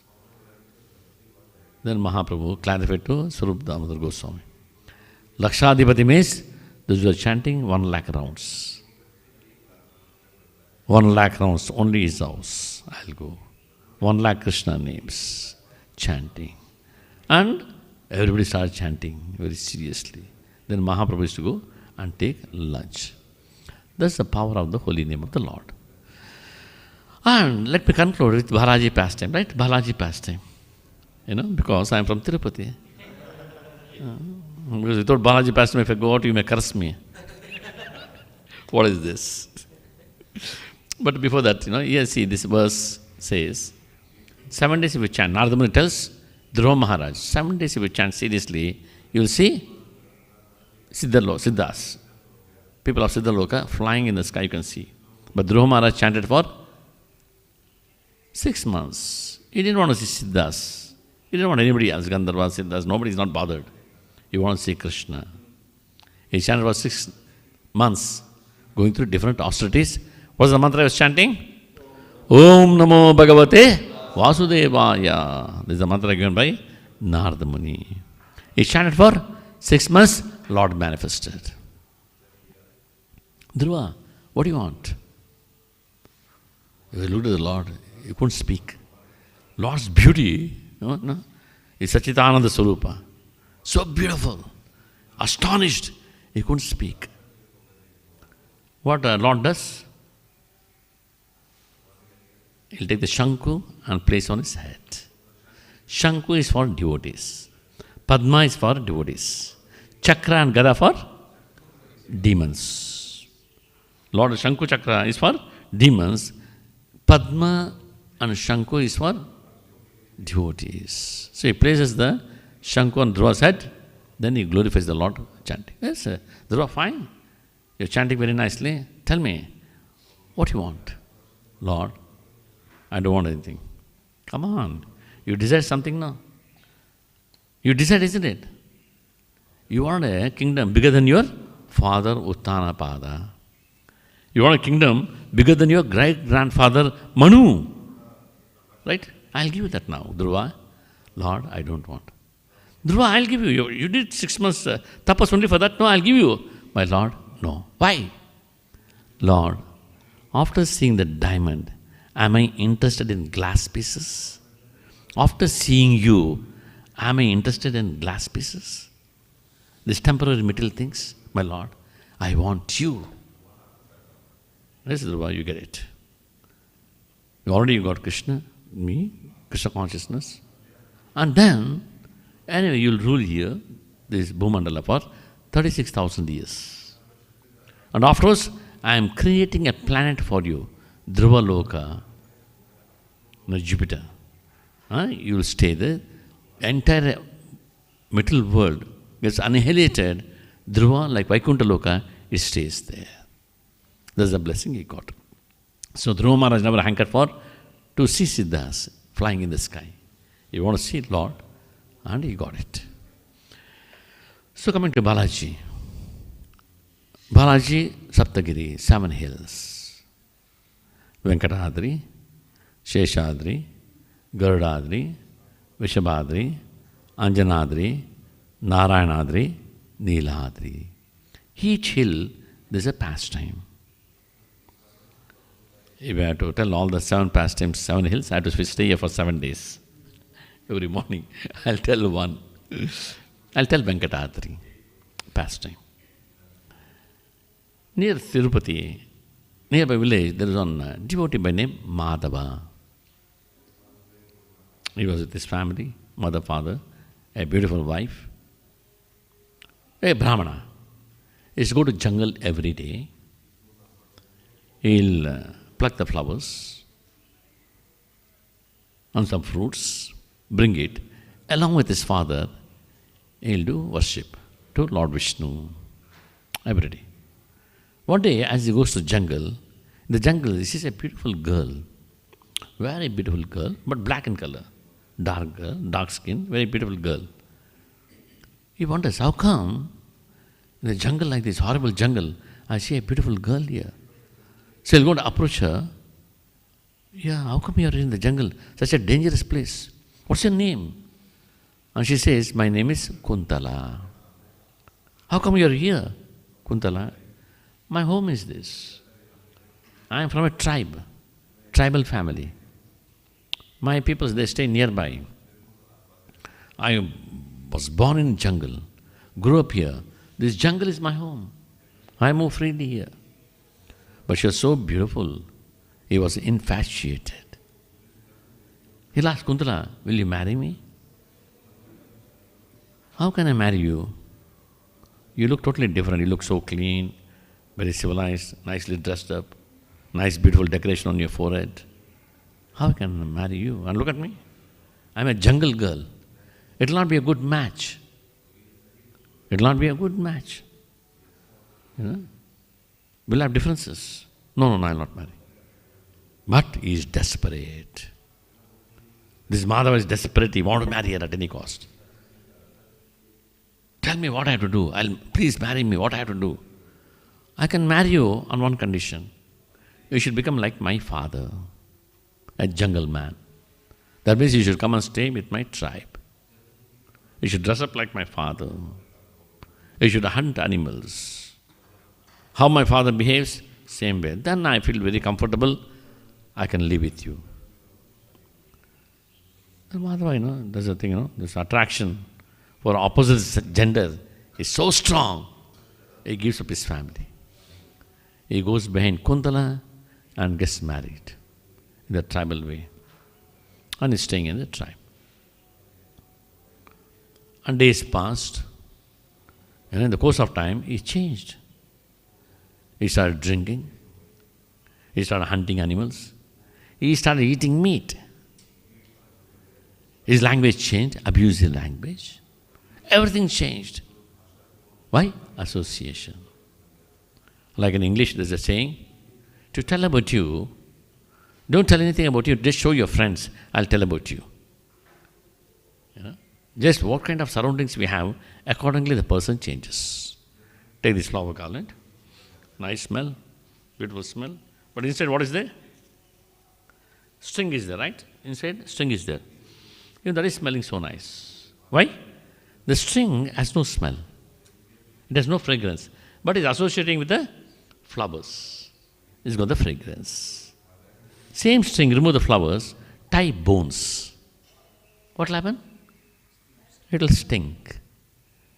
B: Then Mahaprabhu clarified to Sarup Damodar Goswami. Lakshadipati means those who are chanting 1 lakh rounds. 1 lakh rounds, only his house, I'll go. 1 lakh Krishna names, chanting. And everybody started chanting very seriously. Then Mahaprabhu used to go and take lunch. That's the power of the holy name of the Lord. And let me conclude with Balaji pastime, right? Balaji pastime. Because I am from Tirupati. Because without Balaji pastime, if I go out, you may curse me. What is this? But before that, here see, this verse says, 7 days if you chant, Narada Muni tells Dhruva Maharaj, 7 days if you chant seriously, you will see Siddhas. People of Siddhaloka flying in the sky, you can see. But Dhruva Maharaj chanted for 6 months. He didn't want to see Siddhas. He didn't want anybody else, Gandharvas, Siddhas, nobody is not bothered. He wants to see Krishna. He chanted for 6 months, going through different austerities. What's the mantra he was chanting? Om Namo Bhagavate Vasudevaya. This is the mantra given by Narada Muni. He chanted for 6 months, Lord manifested. Dhruva, what do you want? You looked at the Lord, you couldn't speak. Lord's beauty, is Sachidananda Swarupa. So beautiful, astonished, he couldn't speak. What Lord does? He'll take the Shanku and place on his head. Shanku is for devotees. Padma is for devotees. Chakra and Gada for demons. Lord Shanku Chakra is for demons. Padma and Shanku is for devotees. So he places the Shanku on Dhruva's head, then he glorifies the Lord chanting. Yes, Dhruva, fine. You're chanting very nicely. Tell me, what you want? Lord, I don't want anything. Come on. You desire something now? You desire, isn't it? You want a kingdom bigger than your father Uttanapada. You want a kingdom bigger than your great-grandfather Manu. Right? I'll give you that now, Dhruva. Lord, I don't want. Dhruva, I'll give you. You did 6 months tapas only for that. No, I'll give you. My Lord, no. Why? Lord, after seeing the diamond, am I interested in glass pieces? After seeing you, am I interested in glass pieces? These temporary material things? My Lord, I want you. This is why you get it. Already you got Krishna, me, Krishna consciousness. And then, anyway, you'll rule here, this Bhumandala, for 36,000 years. And afterwards, I am creating a planet for you, Dhruva Loka, Jupiter. You will stay there. The entire material world gets annihilated. Dhruva, like Vaikuntha Loka, it stays there. That's the blessing he got. So Dhruva Maharaj never hankered for to see Siddhas flying in the sky. He wanted to see Lord, and he got it. So coming to Balaji. Balaji, Saptagiri, 7 hills. Venkatadri, Sheshadri, Garudadri, Vishabhadri, Anjanadri, Narayanadri, Neeladri. Each hill, there's a pastime. If I have to tell all the 7 pastimes, 7 hills, I have to stay here for 7 days. Every morning, I'll tell one. I'll tell Venkatadri, pastime. Near Tirupati, nearby village, there is one devotee by name Madhava. He was with his family, mother, father, a beautiful wife, a Brahmana. He used to go to jungle every day. He'll pluck the flowers and some fruits, bring it. Along with his father, he'll do worship to Lord Vishnu every day. One day, as he goes to jungle, in the jungle he sees a beautiful girl, very beautiful girl, but black in color, dark girl, dark skin, very beautiful girl. He wonders, how come in a jungle like this, horrible jungle, I see a beautiful girl here? So he'll go to approach her. Yeah, how come you are in the jungle, such a dangerous place? What's your name? And she says, my name is Kuntala. How come you are here, Kuntala? My home is this. I am from a tribe, tribal family. My people, they stay nearby. I was born in jungle, grew up here. This jungle is my home. I move freely here. But she was so beautiful, he was infatuated. He'll ask, Kuntala, will you marry me? How can I marry you? You look totally different. You look so clean, very civilized, nicely dressed up, nice beautiful decoration on your forehead. How can I marry you? And look at me. I'm a jungle girl. It will not be a good match. It will not be a good match. You know? We'll have differences. No, I'll not marry. But he is desperate. This Madhava is desperate. He wants to marry her at any cost. Tell me what I have to do. Please marry me. What I have to do? I can marry you on one condition. You should become like my father, a jungle man. That means you should come and stay with my tribe. You should dress up like my father. You should hunt animals. How my father behaves, same way. Then I feel very comfortable. I can live with you. And Madhava, there's a thing, this attraction for opposite gender is so strong. He gives up his family. He goes behind Kuntala and gets married in the tribal way. And he's staying in the tribe. And days passed. And in the course of time, he changed. He started drinking. He started hunting animals. He started eating meat. His language changed, abusive language. Everything changed. Why? Association. Like in English, there's a saying, to tell about you, don't tell anything about you, just show your friends, I'll tell about you. Just what kind of surroundings we have, accordingly the person changes. Take this flower garland, nice smell, beautiful smell, but inside what is there? String is there, right? Inside, string is there. That is smelling so nice. Why? The string has no smell. It has no fragrance, but is associating with the flowers. It's got the fragrance. Same string, remove the flowers, tie bones. What will happen? It will stink.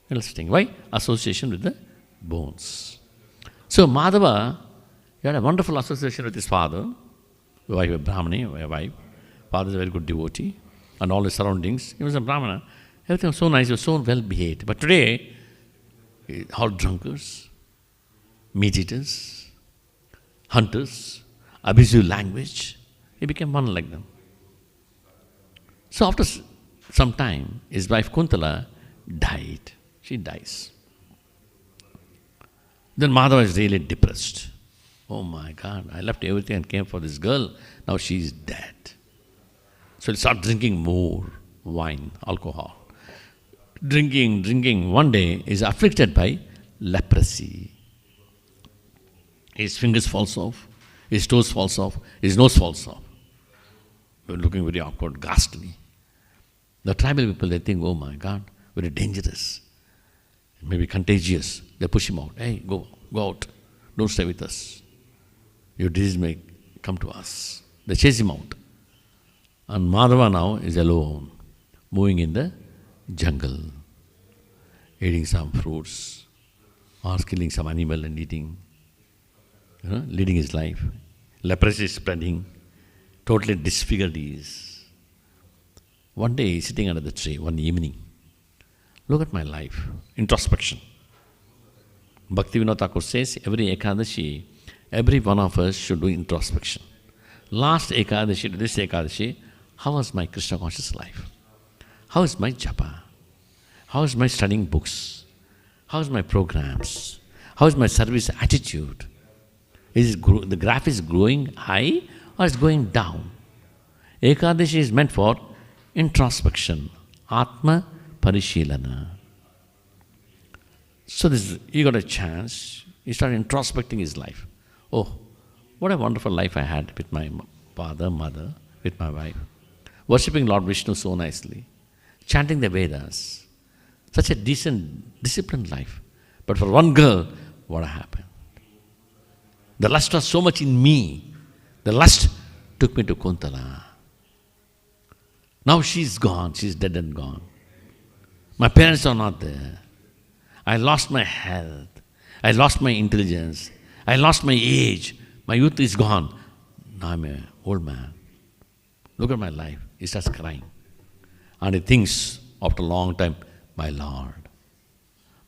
B: It will stink. Why? Association with the bones. So Madhava, he had a wonderful association with his father, the wife of Brahmani, a wife. Father is a very good devotee, and all his surroundings. He was a Brahmana. Everything was so nice, he was so well behaved. But today, all drunkards, meat eaters, hunters, abusive language, he became one like them. So after some time, his wife Kuntala died. She dies. Then Madhava is really depressed. Oh my God, I left everything and came for this girl, now she is dead. So he started drinking more wine, alcohol. Drinking. One day, he is afflicted by leprosy. His fingers falls off, his toes falls off, his nose falls off. We're looking very awkward, ghastly. The tribal people, they think, oh my God, very dangerous, maybe contagious. They push him out. Hey, go out. Don't stay with us. Your disease may come to us. They chase him out. And Madhava now is alone, moving in the jungle, eating some fruits, or killing some animal and eating, leading his life. Leprosy is spreading, totally disfigured he is. One day he's sitting under the tree, one evening. Look at my life, introspection. Bhaktivinoda Thakur says, every Ekadashi, every one of us should do introspection. Last Ekadashi to this Ekadashi, how was my Krishna conscious life? How is my japa? How is my studying books? How is my programs? How is my service attitude? The graph is growing high or is going down? Ekadashi is meant for introspection, Atma Parishilana. So he got a chance, he started introspecting his life. Oh, what a wonderful life I had with my father, mother, with my wife. Worshipping Lord Vishnu so nicely, chanting the Vedas. Such a decent, disciplined life. But for one girl, what happened? The lust was so much in me. The lust took me to Kuntala. Now she's gone, she's dead and gone. My parents are not there. I lost my health. I lost my intelligence. I lost my age. My youth is gone. Now I'm an old man. Look at my life. He starts crying. And he thinks after a long time, my Lord,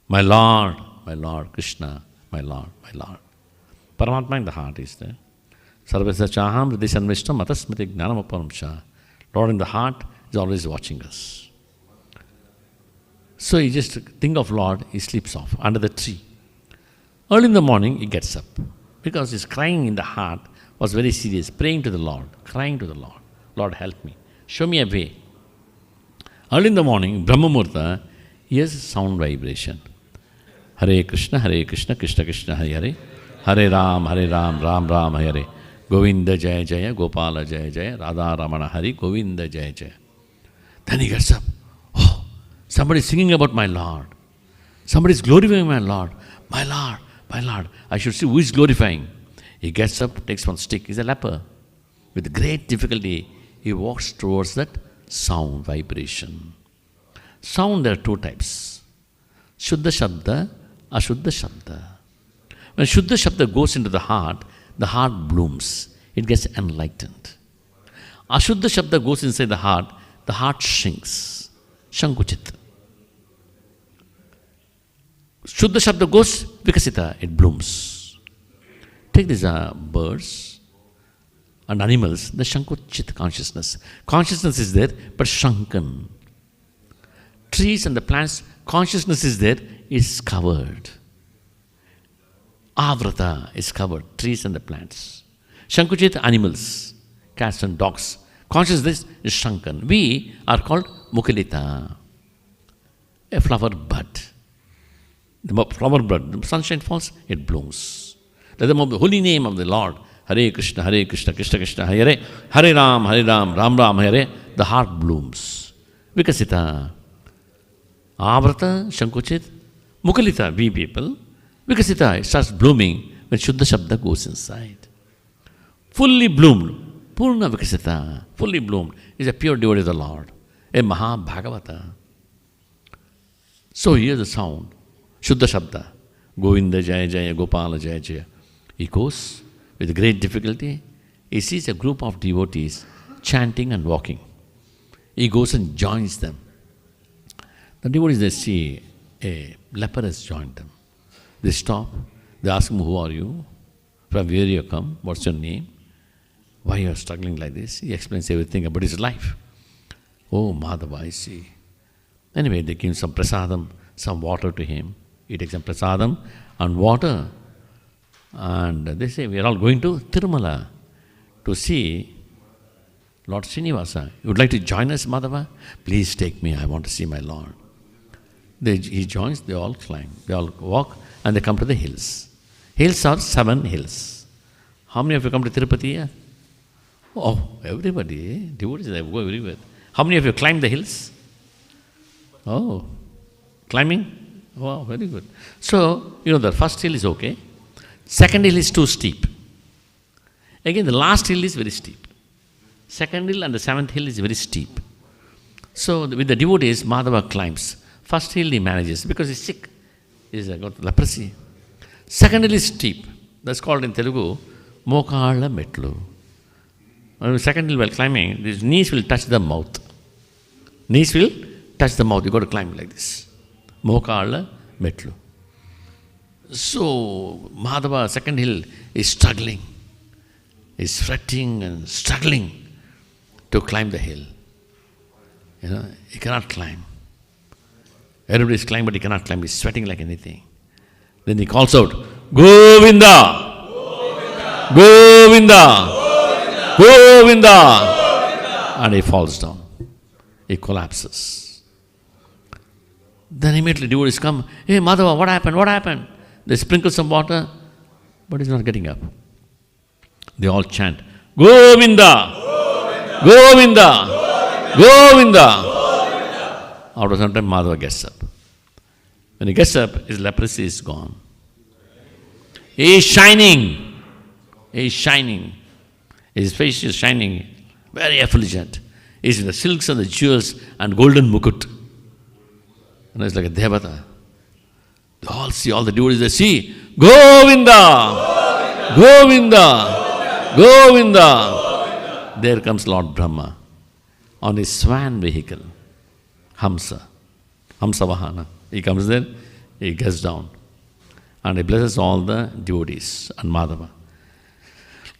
B: my Lord, my Lord, Krishna, my Lord, my Lord. Paramatma in the heart is there. Sarvasya chaham hridhi sanvishtam atasmati jnanam aparamsha. Lord in the heart is always watching us. So he just think of Lord, he sleeps off under the tree. Early in the morning, he gets up. Because his crying in the heart was very serious, praying to the Lord, crying to the Lord. Lord, help me. Show me a way. Early in the morning, Brahma Murta, he has a sound vibration. Hare Krishna, Krishna Krishna, Hare Hare. Hare Ram, Ram Ram, Hare Hare. Govinda Jaya Jaya, Gopala Jaya Jaya, Radha Ramana Hari, Govinda Jaya Jaya. Then he gets up. Oh, somebody is singing about my Lord. Somebody is glorifying my Lord. My Lord, my Lord. I should see who is glorifying. He gets up, takes one stick. He's a leper. With great difficulty, he walks towards that sound vibration. Sound, there are two types. Shuddha Shabda, Ashuddha Shabda. When Shuddha Shabda goes into the heart blooms. It gets enlightened. Ashuddha Shabda goes inside the heart shrinks. Shankuchit. Shuddha Shabda goes, Vikasita, it blooms. Take these birds and animals, the Shankuchit consciousness. Consciousness is there, but shrunken. Trees and the plants, consciousness is there, is covered. Avrata is covered, trees and the plants. Shankuchit, animals, cats and dogs. Consciousness is shrunken. We are called Mukhalita, a flower bud. The flower bud, the sunshine falls, it blooms. Let them of the holy name of the Lord, Hare Krishna, Krishna Krishna, Hare Ram, Ram Ram, Hare, the heart blooms. Vikasita. Avrata, Shankuchit, Mukhalita, we people. Vikasita, it starts blooming when Shuddha Shabda goes inside. Fully bloomed. Purna Vikasita, fully bloomed, is a pure devotee of the Lord, a Maha Bhagavata. So hear the sound, Shuddha Shabda, Govinda Jaya Jaya, Gopala Jaya Jaya. He goes with great difficulty, he sees a group of devotees chanting and walking. He goes and joins them. The devotees, they see a leper has joined them. They stop, they ask him, who are you? From where you come? What's your name? Why you are struggling like this? He explains everything about his life. Oh, Madhava, I see. Anyway, they give some prasadam, some water to him. He takes some prasadam and water. And they say, we are all going to Tirumala to see Lord Srinivasa. You would like to join us, Madhava? Please take me, I want to see my Lord. He joins, they all climb, they all walk, and they come to the hills. Hills are 7 hills. How many of you come to Tirupati here? Oh, everybody, devotees, they go everywhere. How many of you climb the hills? Oh, climbing? Wow, very good. So, the first hill is okay. Second hill is too steep. Again, the last hill is very steep. Second hill and the 7th hill is very steep. So, with the devotees, Madhava climbs. First hill he manages because he's sick. He's got leprosy. Second hill is steep. That's called in Telugu, Mokala Metlu. On the second hill while climbing, his knees will touch the mouth. Knees will touch the mouth. You got to climb like this. Mokala Metlu. So, Madhava, second hill, is struggling. He's fretting and struggling to climb the hill. He cannot climb. Everybody is climbing, but he cannot climb. He's sweating like anything. Then he calls out, Govinda! Govinda! Govinda! Govinda! And he falls down. He collapses. Then immediately devotees come, hey Madhava, what happened? What happened? They sprinkle some water, but he's not getting up. They all chant, Govinda! Govinda! Govinda! After some time, Madhava gets up. When he gets up, his leprosy is gone. He is shining. He is shining. His face is shining, very effulgent. He is in the silks and the jewels and golden mukut. And it's like a devata. They all see, all the devotees, they see, Govinda! Govinda! Govinda! There comes Lord Brahma on his swan vehicle, Hamsa Vahana. He comes there, he gets down, and he blesses all the devotees and Madhava.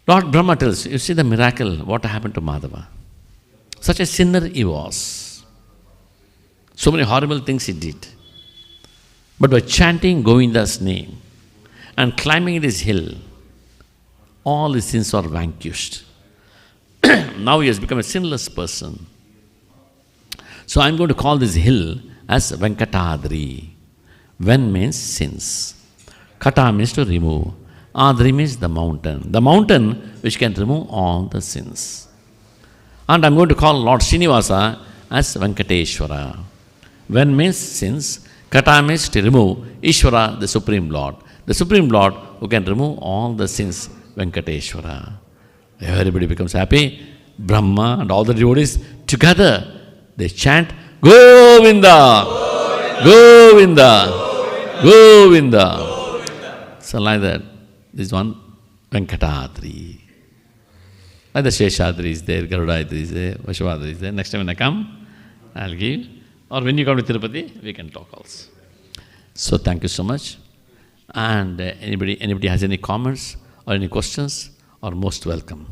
B: Lord Brahma tells, you see the miracle, what happened to Madhava. Such a sinner he was. So many horrible things he did. But by chanting Govinda's name and climbing this hill, all his sins are vanquished. Now he has become a sinless person. So I'm going to call this hill as Venkatadri. Ven means sins. Kata means to remove. Adri means the mountain which can remove all the sins. And I'm going to call Lord Srinivasa as Venkateshwara. Ven means sins, Kata means to remove, Ishvara, the Supreme Lord. The Supreme Lord who can remove all the sins, Venkateshwara. Everybody becomes happy. Brahma and all the devotees together, they chant, Govinda! Govinda! Govinda! So like that, this one, Venkatadri. Like the Sheshadri is there, Garudadri is there, Vashavadri is there. Next time when I come, I'll give. Or when you come to Tirupati, we can talk also. So thank you so much. And anybody has any comments or any questions, are most welcome.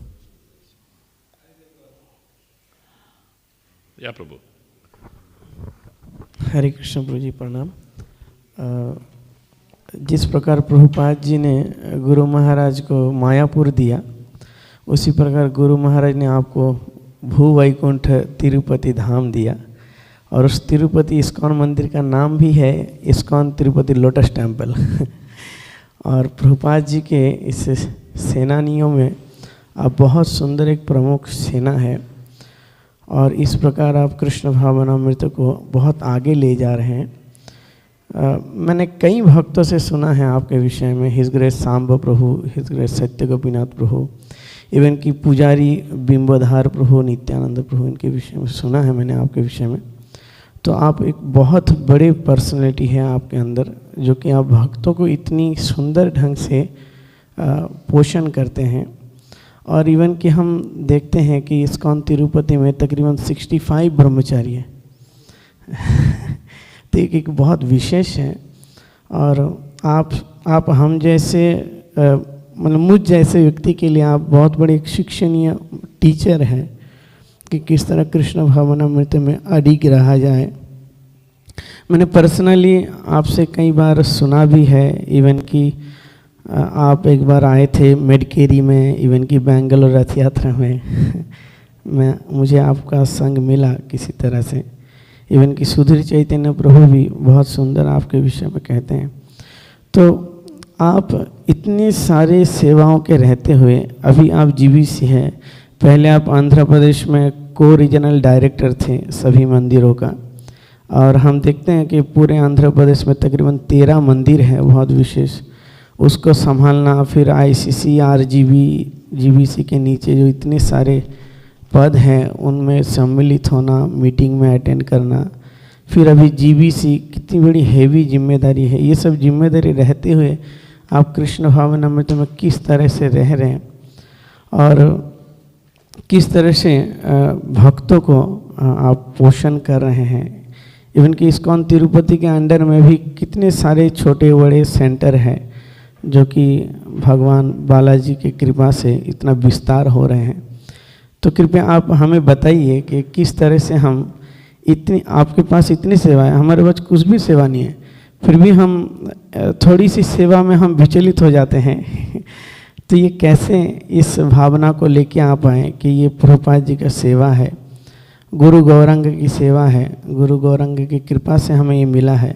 B: Yeah, Prabhu.
D: Hare Krishna, Prabhuji, Pranam. जिस प्रकार प्रभुपाद जी ने गुरु महाराज को मायापुर दिया, उसी प्रकार गुरु महाराज ने आपको भू-वैकुंठ तिरुपति धाम दिया। और उस तिरुपति इस्कॉन मंदिर का नाम भी है इस्कॉन तिरुपति लोटस टेम्पल। और प्रभुपाद जी के इस सेनानियों में आप बहुत सुंदर एक प्रमुख सेना है। और इस प्रकार आप कृष्ण भावनामृत को बहुत आगे ले जा रहे हैं। मैंने कई भक्तों से सुना है आपके विषय में, हिज ग्रेस सांब प्रभु, हिज ग्रेस सत्य गोपीनाथ प्रभु, इवन की पुजारी बिंबोधार प्रभु, नित्यानंद प्रभु, इनके विषय में सुना है मैंने आपके विषय में। तो आप एक बहुत बड़े पर्सनैलिटी है आपके अंदर, जो कि आप भक्तों को इतनी सुंदर ढंग से पोषण करते हैं। और इवन कि हम देखते हैं कि इस्कॉन तिरुपति में तकरीबन 65 ब्रह्मचारी हैं। तो एक बहुत विशेष है। और आप हम जैसे मतलब मुझ जैसे व्यक्ति के लिए आप बहुत बड़े एक शिक्षणीय टीचर हैं कि किस तरह कृष्ण भावनामृत में अडिग रहा जाए। मैंने पर्सनली आपसे कई बार सुना भी है, इवन कि आप एक बार आए थे मेडकेरी में, इवन कि बेंगलोर रथ यात्रा में मुझे आपका संग मिला किसी तरह से। इवन कि सुधीर चैतन्य प्रभु भी बहुत सुंदर आपके विषय में कहते हैं। तो आप इतने सारे सेवाओं के रहते हुए अभी आप जीबीसी हैं, पहले आप आंध्र प्रदेश में को रीजनल डायरेक्टर थे सभी मंदिरों का। और हम देखते हैं कि पूरे आंध्र प्रदेश में तकरीबन 13 मंदिर है बहुत विशेष, उसको संभालना। फिर ICC RGB GBC के नीचे जो इतने सारे पद हैं उनमें सम्मिलित होना, मीटिंग में अटेंड करना। फिर अभी GBC, कितनी बड़ी हैवी जिम्मेदारी है। ये सब जिम्मेदारी रहते हुए आप कृष्ण भावनामृत में किस तरह से रह रहे हैं और किस तरह से भक्तों को आप पोषण कर रहे हैं। इवन कि इस्कॉन तिरुपति के अंडर में भी कितने सारे छोटे बड़े सेंटर हैं जो कि भगवान बालाजी की कृपा से इतना विस्तार हो रहे हैं। तो कृपया आप हमें बताइए कि किस तरह से हम इतनी, आपके पास इतनी सेवा है, हमारे पास कुछ भी सेवा नहीं है, फिर भी हम थोड़ी सी सेवा में हम विचलित हो जाते हैं। तो ये कैसे इस भावना को लेके आप आए कि ये प्रभुपाद जी का सेवा है, गुरु गौरंग की सेवा है, गुरु गौरंग की कृपा से हमें ये मिला है,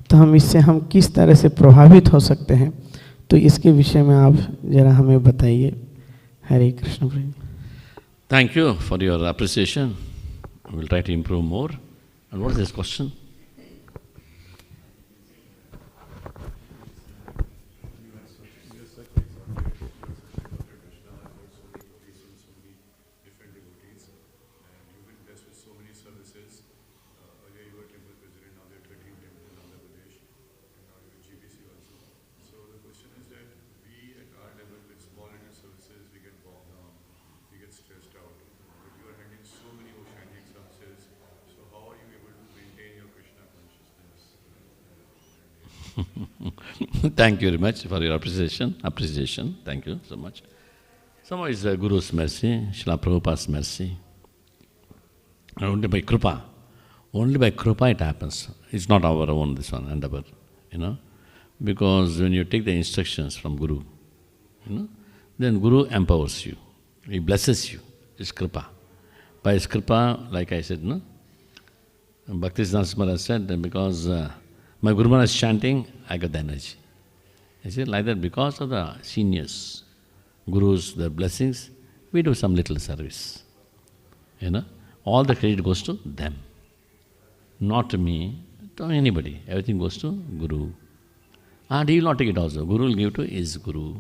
D: तो हम इससे हम किस तरह से प्रभावित हो सकते हैं। तो इसके विषय में आप जरा हमें बताइए। हरे कृष्ण प्रभु।
B: Thank you for your appreciation. We will try to improve more. And what is this question? Thank you very much for your appreciation. Thank you so much. Somehow it's the Guru's mercy, Srila Prabhupada's mercy. And only by Kripa it happens. It's not our own, this one, endeavor, Because when you take the instructions from Guru, then Guru empowers you. He blesses you. It's Kripa. By his Kripa, like I said, Bhaktisiddhanta Maharaj said that because my Guru Maharaj is chanting, I got the energy. I said like that because of the seniors, Gurus, their blessings, we do some little service. All the credit goes to them. Not to me, to anybody. Everything goes to Guru. And he will not take it also. Guru will give to his Guru.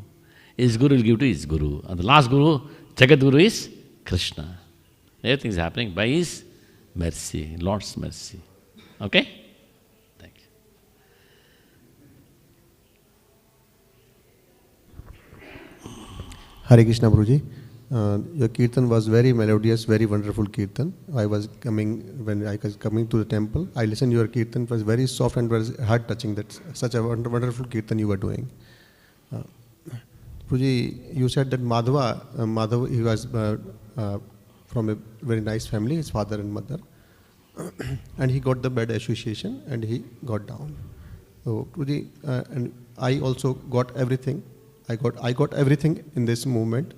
B: His Guru will give to his Guru. And the last Guru, Jagat Guru, is Krishna. Everything is happening by his mercy, Lord's mercy. Okay? Thank you.
E: Hare Krishna Guruji. Your kirtan was very melodious, very wonderful kirtan. When I was coming to the temple, I listened to your kirtan. It was very soft and very heart-touching. That's such a wonderful kirtan you were doing. Guruji, you said that Madhava, he was from a very nice family, his father and mother, and he got the bad association and he got down. So Guruji, and I also got everything. I got everything in this movement.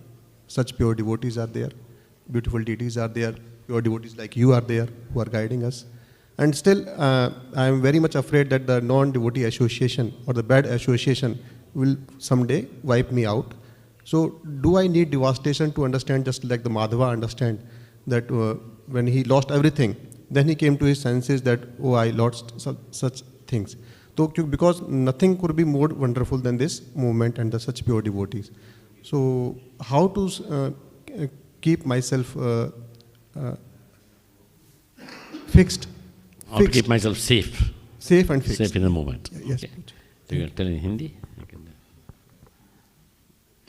E: Such pure devotees are there, beautiful deities are there, pure devotees like you are there who are guiding us. And still, I am very much afraid that the non-devotee association or the bad association will someday wipe me out. So, do I need devastation to understand, just like the Madhava understand, that when he lost everything, then he came to his senses that, oh, I lost such things. So, because nothing could be more wonderful than this movement and such pure devotees. So, how to keep myself fixed?
B: How to keep myself safe.
E: Safe and fixed.
B: Safe in the moment.
E: Yes.
B: Okay. So you are telling in Hindi? Okay.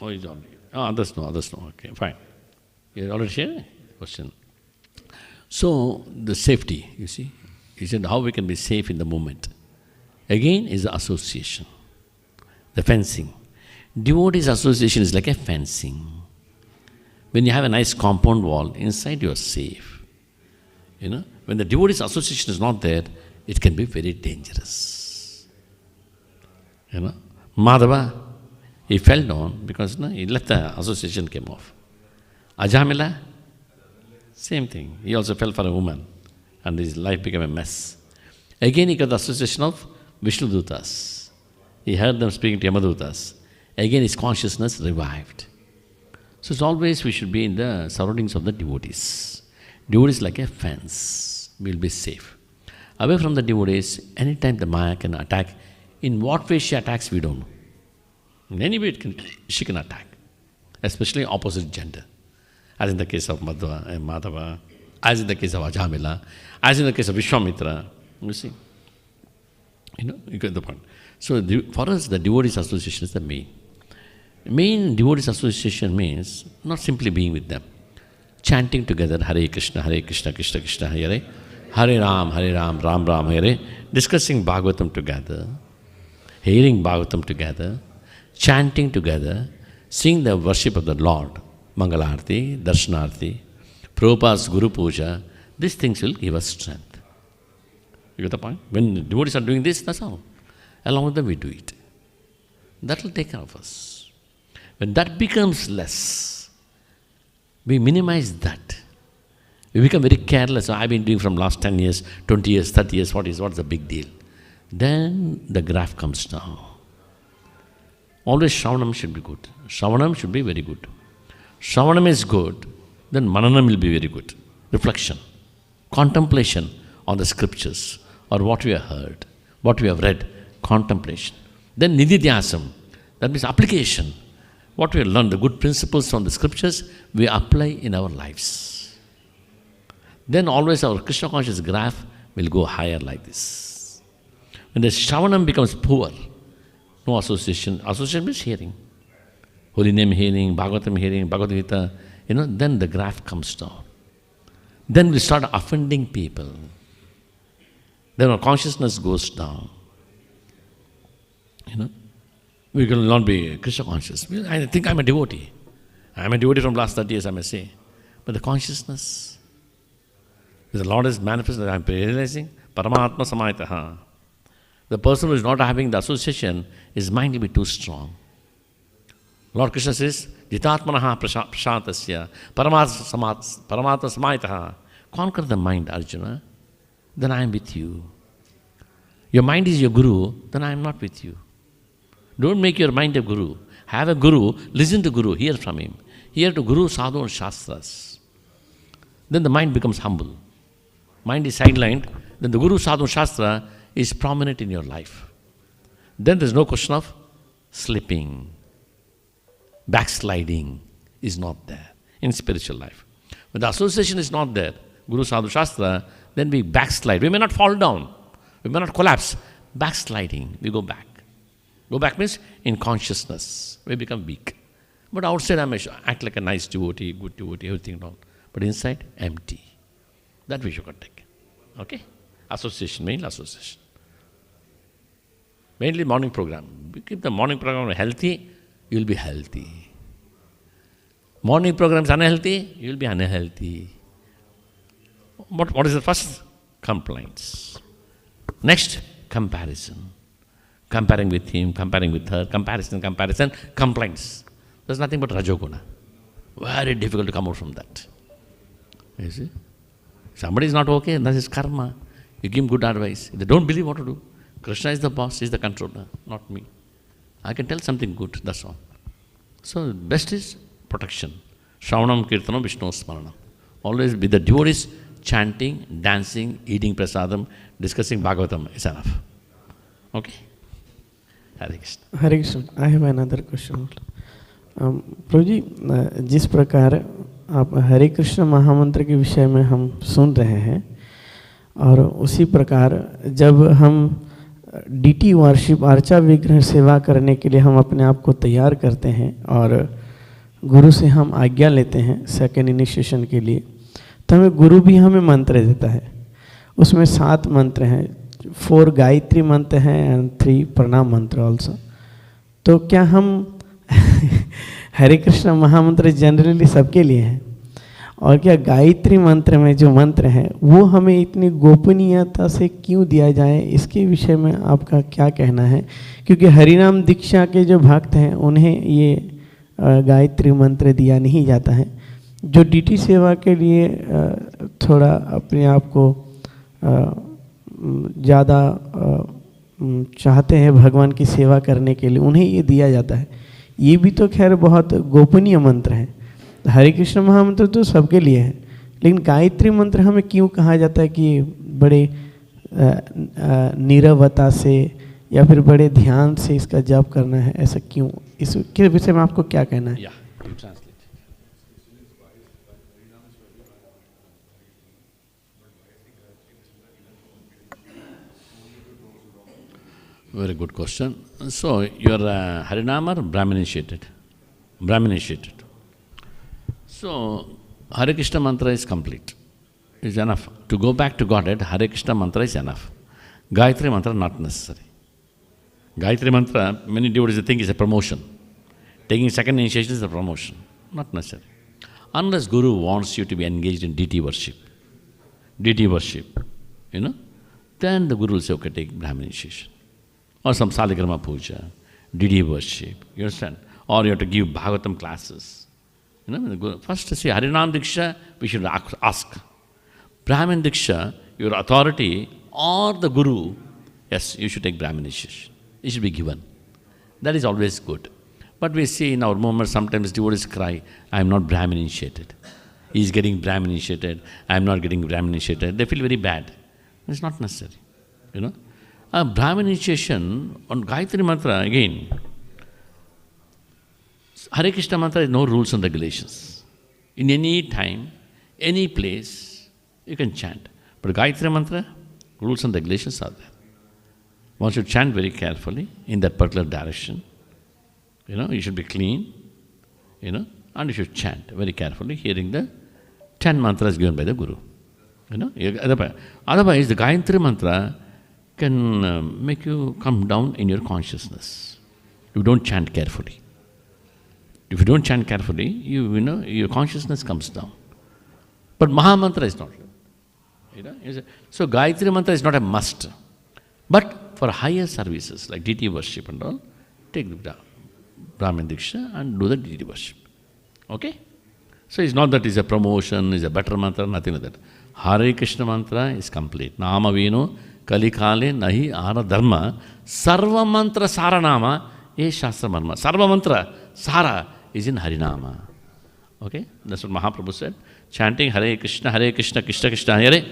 B: Oh, it's already. Oh, others know. Okay, fine. You already shared question. So, the safety, you see. You said how we can be safe in the moment. Again is the association, the fencing. Devotees association is like a fencing. When you have a nice compound wall, inside you are safe. You know, when the devotees association is not there, it can be very dangerous. You know, Madhava, he fell down because he let the association came off. Ajamila, same thing. He also fell for a woman and his life became a mess. Again he got the association of Vishnu Dutas. He heard them speaking to Yamadutas. Again his consciousness revived. So it's always we should be in the surroundings of the devotees. Devotees like a fence, we will be safe. Away from the devotees, anytime the Maya can attack. In what way she attacks, we don't know. In any way she can attack, especially opposite gender. As in the case of Madhava, as in the case of Ajamila, as in the case of Vishwamitra, you see. You know, you get the point. So for us, the devotees association is the main. Main devotees association means not simply being with them, chanting together Hare Krishna, Krishna Krishna, Hare Ram, Ram Ram, Hare, discussing Bhagavatam together, hearing Bhagavatam together, chanting together, seeing the worship of the Lord, Mangalarti, Darshanarti, Prabhupada's Guru Puja, these things will give us strength. You get the point? When the devotees are doing this, that's how. Along with them we do it. That will take care of us. When that becomes less, we minimize that. We become very careless. So I've been doing from last 10 years, 20 years, 30 years, what's the big deal? Then the graph comes down. Always Shravanam should be good. Shravanam should be very good. Shravanam is good, then Mananam will be very good. Reflection, contemplation on the scriptures or what we have heard, what we have read, contemplation. Then Nididhyasam, that means application. What we have learned, the good principles from the scriptures, we apply in our lives. Then always our Krishna conscious graph will go higher like this. When the Shravanam becomes poor, no association. Association means hearing. Holy name hearing, Bhagavatam hearing, Bhagavad Gita, then the graph comes down. Then we start offending people. Then our consciousness goes down. We will not be Krishna conscious. I think I'm a devotee. I'm a devotee from last 30 years, I may say. But the consciousness, the Lord is manifested, I'm realizing, Paramatma Samayataha. The person who is not having the association, his mind will be too strong. Lord Krishna says, Jitatmanaha prashantasya, Paramatma Samayataha. Conquer the mind, Arjuna, then I am with you. Your mind is your guru, then I am not with you. Don't make your mind a guru. Have a guru, listen to guru, hear from him. Hear to guru, sadhu and shastras. Then the mind becomes humble. Mind is sidelined, then the guru, sadhu and shastra is prominent in your life. Then there's no question of slipping. Backsliding is not there in spiritual life. When the association is not there, guru, sadhu, shastra, then we backslide. We may not fall down. We may not collapse. Backsliding, we go back. Go back means in consciousness, we become weak. But outside I may act like a nice devotee, good devotee, everything wrong. But inside, empty. That we should take. Okay? Association, mainly association. Mainly morning program. We keep the morning program healthy, you will be healthy. Morning program is unhealthy, you will be unhealthy. What is the first? Complaints. Next, comparison. comparing with him, comparing with her, comparison, complaints. There's nothing but Rajoguna. Very difficult to come out from that. You see? Somebody is not okay, that is karma. You give him good advice. They don't believe what to do. Krishna is the boss, is the controller, not me. I can tell something good, that's all. So best is protection. Shravanam Kirtanam Vishnu Smaranam. Always be the devotees chanting, dancing, eating prasadam, discussing Bhagavatam is enough. Okay? Hare Krishna.
D: Hare Krishna. I have another question. Prabhu ji, जिस प्रकार आप हरे कृष्ण महामंत्र के विषय में हम सुन रहे हैं, और उसी प्रकार जब हम डीटी वर्शिप अर्चा विग्रह सेवा करने के लिए हम अपने आप को तैयार करते हैं और गुरु से हम आज्ञा लेते हैं सेकेंड इनिशिएशन के लिए, तो हमें गुरु भी हमें मंत्र देता है। उसमें 7 मंत्र हैं, 4 गायत्री मंत्र हैं एंड 3 प्रणाम मंत्र ऑल्सो। तो क्या हम हरे कृष्ण महामंत्र जनरली सबके लिए हैं, और क्या गायत्री मंत्र में जो मंत्र हैं वो हमें इतनी गोपनीयता से क्यों दिया जाए, इसके विषय में आपका क्या कहना है? क्योंकि हरिनाम दीक्षा के जो भक्त हैं उन्हें ये गायत्री मंत्र दिया नहीं जाता है। जो डीटी सेवा के लिए थोड़ा अपने आप को ज़्यादा चाहते हैं भगवान की सेवा करने के लिए, उन्हें ये दिया जाता है। ये भी तो खैर बहुत गोपनीय मंत्र है। हरे कृष्ण महामंत्र तो सबके लिए है, लेकिन गायत्री मंत्र हमें क्यों कहा जाता है कि बड़े नीरवता से या फिर बड़े ध्यान से इसका जाप करना है, ऐसा क्यों? इसके विषय में आपको क्या कहना है?
B: Very good question. So, you are Harinam or Brahmin initiated? Brahmin initiated. So, Hare Krishna mantra is complete. Is enough. To go back to Godhead, Hare Krishna mantra is enough. Gayatri mantra not necessary. Gayatri mantra, many devotees think is a promotion. Taking second initiation is a promotion. Not necessary. Unless Guru wants you to be engaged in deity worship, then the Guru will say, okay, take Brahmin initiation. Or some Saligrama puja, deity worship, you understand? Or you have to give Bhagavatam classes. First to say Harinam Diksha, we should ask. Brahmin Diksha, your authority or the Guru, yes, you should take Brahmin initiation. It should be given. That is always good. But we see in our movement, sometimes devotees cry, I am not Brahmin initiated. He is getting Brahmin initiated, I am not getting Brahmin initiated. They feel very bad. It's not necessary. A Brahmin initiation on Gayatri Mantra, again, Hare Krishna mantra is no rules and regulations. In any time, any place, you can chant. But Gayatri mantra, rules and regulations are there. One should chant very carefully in that particular direction. You should be clean, and you should chant very carefully, hearing the 10 mantras given by the Guru. Otherwise, the Gayatri mantra can make you come down in your consciousness. You don't chant carefully. If you don't chant carefully, your consciousness comes down. But Mahamantra is not. So Gayatri mantra is not a must. But for higher services like deity worship and all, take the Brahmin Diksha and do the deity worship. Okay? So it's not that it's a promotion, it's a better mantra, nothing like that. Hare Krishna mantra is complete. Nama vino kalikale nahi ara dharma sarva mantra sara nama e shastra marma. Sarva mantra sara is in Harinama. Okay? That's what Mahaprabhu said. Chanting Hare Krishna, Krishna Krishna, Hare,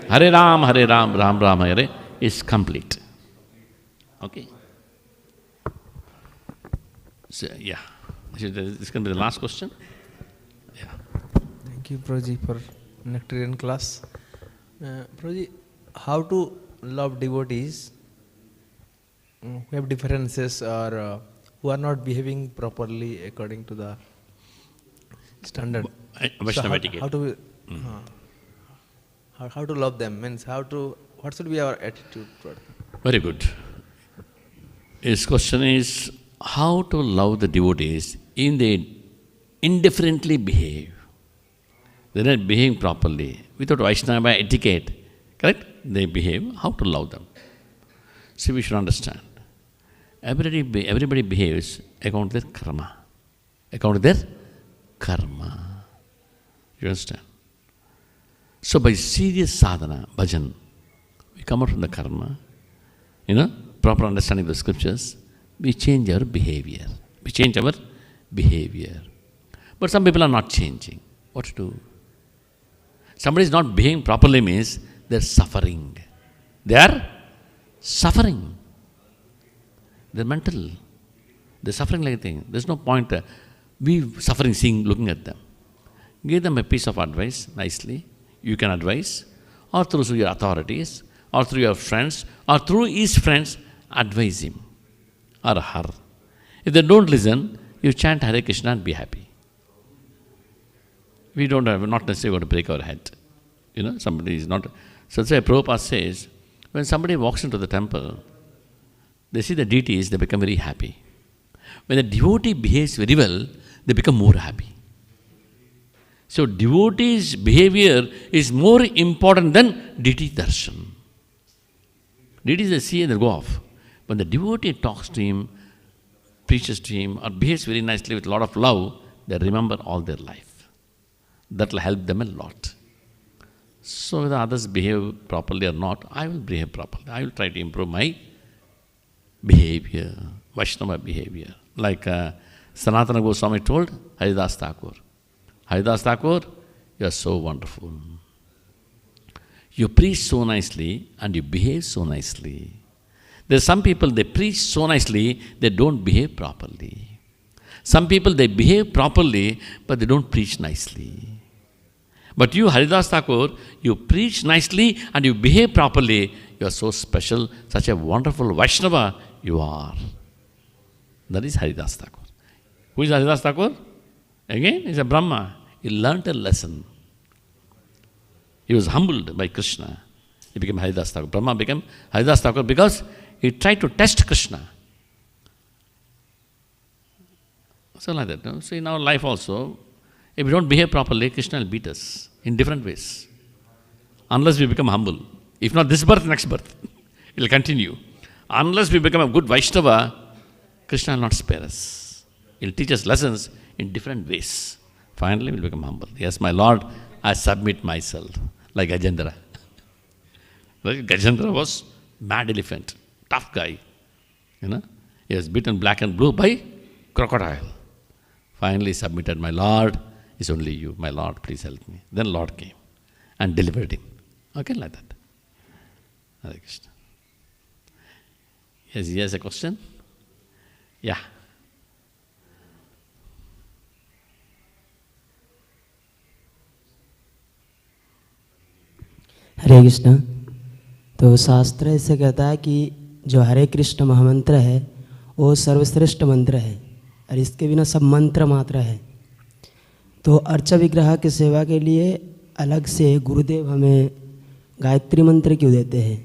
B: Hare Ram, Ram Ram, Hare is complete. Okay? So, yeah. This can be the last question. Yeah.
F: Thank you, Prabhuji, for nectarian class. Prabhuji, how to love devotees who have differences or who are not behaving properly according to the standard?
B: Vaishnava etiquette.
F: How to love them, means what should be our attitude toward them?
B: Very good. His question is how to love the devotees if they indifferently behave. They are not behaving properly. Without Vaishnava etiquette, correct? They behave. How to love them? See, we should understand. everybody behaves according to their karma. According to their karma. You understand? So by serious sadhana, bhajan, we come out from the karma, proper understanding of the scriptures, we change our behavior. We change our behavior. But some people are not changing. What to do? Somebody is not behaving properly means they are suffering. They are suffering. They are mental. They are suffering like a thing. There is no point we suffering seeing, looking at them. Give them a piece of advice nicely. You can advise, or through your authorities, or through your friends, or through his friends, advise him or her. If they don't listen, you chant Hare Krishna and be happy. We don't have, not necessarily going to break our head. Somebody is not. So that's why Prabhupada says, when somebody walks into the temple, they see the deities, they become very happy. When the devotee behaves very well, they become more happy. So devotee's behavior is more important than deity darshan. Deities they see and they go off. When the devotee talks to him, preaches to him, or behaves very nicely with a lot of love, they remember all their life. That will help them a lot. So whether others behave properly or not, I will behave properly. I will try to improve my behavior, Vaishnava behavior. Like Sanatana Goswami told Haridas Thakur, Haridas Thakur, you are so wonderful. You preach so nicely and you behave so nicely. There are some people, they preach so nicely, they don't behave properly. Some people, they behave properly, but they don't preach nicely. But you, Haridas Thakur, you preach nicely and you behave properly. You are so special, such a wonderful Vaishnava you are. That is Haridas Thakur. Who is Haridas Thakur? Again, he is a Brahma. He learnt a lesson. He was humbled by Krishna. He became Haridas Thakur. Brahma became Haridas Thakur because he tried to test Krishna. So like that. No? So in our life also, if we don't behave properly, Krishna will beat us in different ways. Unless we become humble. If not this birth, next birth. It will continue. Unless we become a good Vaishnava, Krishna will not spare us. He will teach us lessons in different ways. Finally, we will become humble. Yes, my Lord, I submit myself. Like Gajendra. Gajendra was mad elephant, tough guy. He was beaten black and blue by crocodile. Finally submitted, my Lord, it's only you. My Lord, please help me. Then Lord came and delivered him. Okay, like that. Hare Krishna. Yes, he has a question? Yeah.
G: हरे कृष्ण। तो शास्त्र ऐसे कहता है कि जो हरे कृष्ण महामंत्र है वो सर्वश्रेष्ठ मंत्र है और इसके बिना सब मंत्र मात्र है। तो अर्चा विग्रह की सेवा के लिए अलग से गुरुदेव हमें गायत्री मंत्र क्यों देते हैं?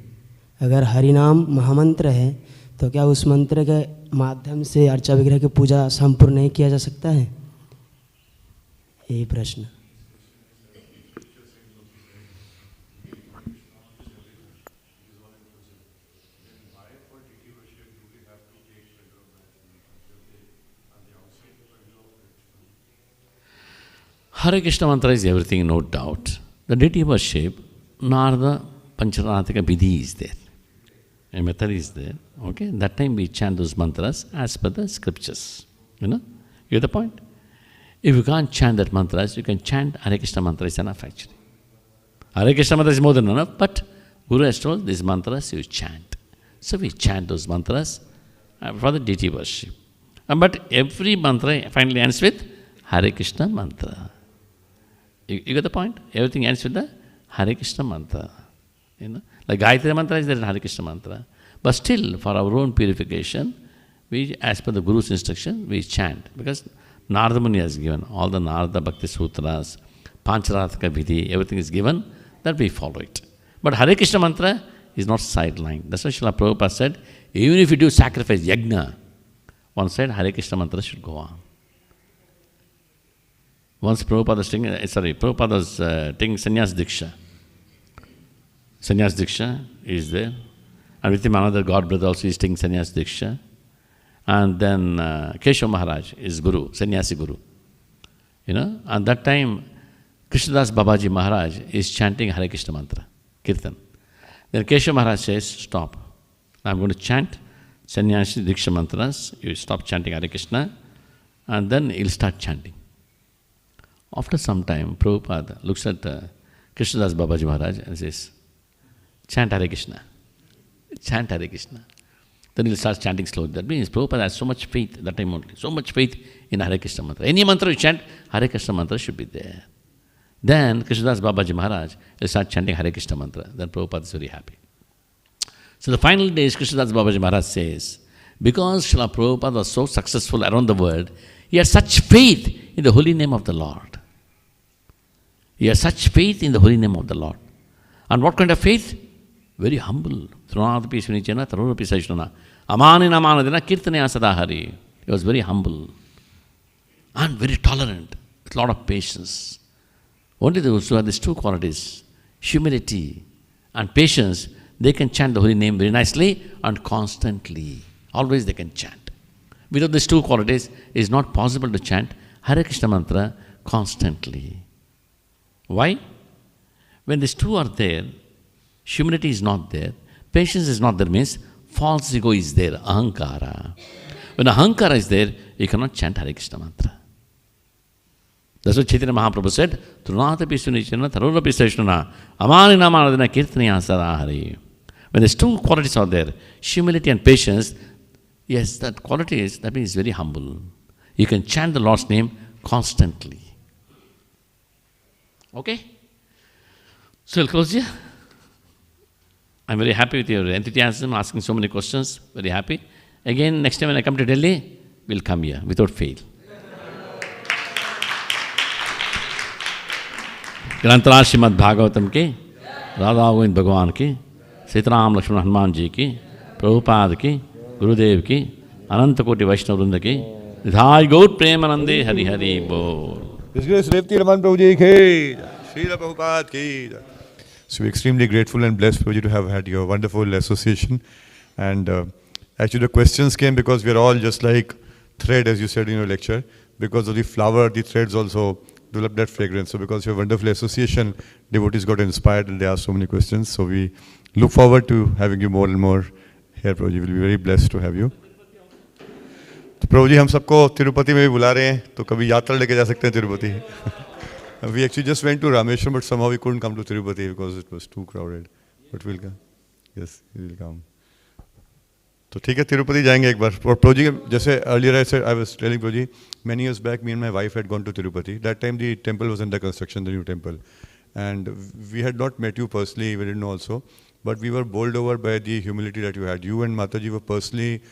G: अगर हरिनाम महामंत्र है तो क्या उस मंत्र के माध्यम से अर्चा विग्रह की पूजा संपूर्ण नहीं किया जा सकता है? यही प्रश्न।
B: Hare Krishna mantra is everything, no doubt. The deity worship, Narada Pancharatika Vidhi is there. A method is there. Okay? That time we chant those mantras as per the scriptures. You get the point? If you can't chant that mantras, you can chant Hare Krishna mantra is enough actually. Hare Krishna mantra is more than enough, but Guru has told these mantras you chant. So we chant those mantras for the deity worship. But every mantra finally ends with Hare Krishna mantra. You get the point? Everything ends with the Hare Krishna mantra. Like Gayatri mantra is there in Hare Krishna mantra. But still, for our own purification, we, as per the Guru's instruction, we chant. Because Narada Muni has given all the Narada Bhakti Sutras, Pancharathaka Vidhi, everything is given, that we follow it. But Hare Krishna mantra is not sidelined. That's why Srila Prabhupada said, even if you do sacrifice, yajna, one side Hare Krishna mantra should go on. Once Prabhupada was taking Sannyas Diksha. Sannyas Diksha is there. And with him another God brother also is taking Sannyas Diksha. And then Keshav Maharaj is Guru, sannyasi Guru. You know, at that time, Krishnadas Babaji Maharaj is chanting Hare Krishna mantra, Kirtan. Then Keshav Maharaj says, stop. I'm going to chant sannyasi Diksha mantras. You stop chanting Hare Krishna, and then he'll start chanting. After some time, Prabhupada looks at Krishnadas Babaji Maharaj and says, chant Hare Krishna. Chant Hare Krishna. Then he'll start chanting slowly. That means Prabhupada has so much faith, that time only, so much faith in Hare Krishna mantra. Any mantra you chant, Hare Krishna mantra should be there. Then Krishnadas Babaji Maharaj will start chanting Hare Krishna mantra. Then Prabhupada is very happy. So the final days, Krishnadas Babaji Maharaj says, because Srila Prabhupada was so successful around the world, he had such faith in the holy name of the Lord. He had such faith in the holy name of the Lord. And what kind of faith? Very humble. Thrunadapi Sunichana, Tarunapi Saishnana. Amani Namanadina Kirtanaya Sadahari. He was very humble and very tolerant, with a lot of patience. Only those who have these two qualities, humility and patience, they can chant the holy name very nicely and constantly. Always they can chant. Without these two qualities, it is not possible to chant Hare Krishna mantra constantly. Why? When these two are there, humility is not there, patience is not there, means false ego is there, ahankara. When ahankara is there, you cannot chant Hare Krishna mantra. That's what Chaitanya Mahaprabhu said, Trunatapi Sunichana, Tarunapi Saishnana, Amani Namanadina Kirtanaya Sadahari. When these two qualities are there, humility and patience, yes, that quality is, that means very humble. You can chant the Lord's name constantly. Okay? So we'll close here. I'm very happy with your enthusiasm, asking so many questions, very happy. Again, next time when I come to Delhi, we'll come here without fail. ग्रंथराज Shrimad Bhagavatam के राधा गोविंद भगवान की सीताराम लक्ष्मण हनुमान जी की प्रभुपाद की गुरुदेव की अनंत कोटि वैष्णव वृंद की विधाय गौर प्रेमानंदे हरि हरि बोल।
A: His Grace Revati Raman Prabhuji ki, Srila Prabhupada ki. So we're extremely grateful and blessed, Prabhuji, to have had your wonderful association. And actually the questions came because we are all just like thread, as you said in your lecture. Because of the flower, the threads also developed that fragrance. So because of your wonderful association, devotees got inspired and they asked so many questions. So we look forward to having you more and more here, Prabhuji. We'll be very blessed to have you. तो प्रभु जी हम सबको तिरुपति में भी बुला रहे हैं, तो कभी यात्रा लेके जा सकते हैं Tirupati. We actually just went to Rameshwaram, but somehow we couldn't come to Tirupati because it was too crowded. But we'll come. Yes, we will come. तो ठीक है, तिरुपति जाएंगे एक बार. और प्रभु जी जैसे earlier I was telling Prabhu ji, many years back me and my wife had gone to Tirupati. That time the temple was under construction, the new temple, and we had not met you personally, we didn't know also, but we were bowled over by the humility that you had. You and Mataji were personally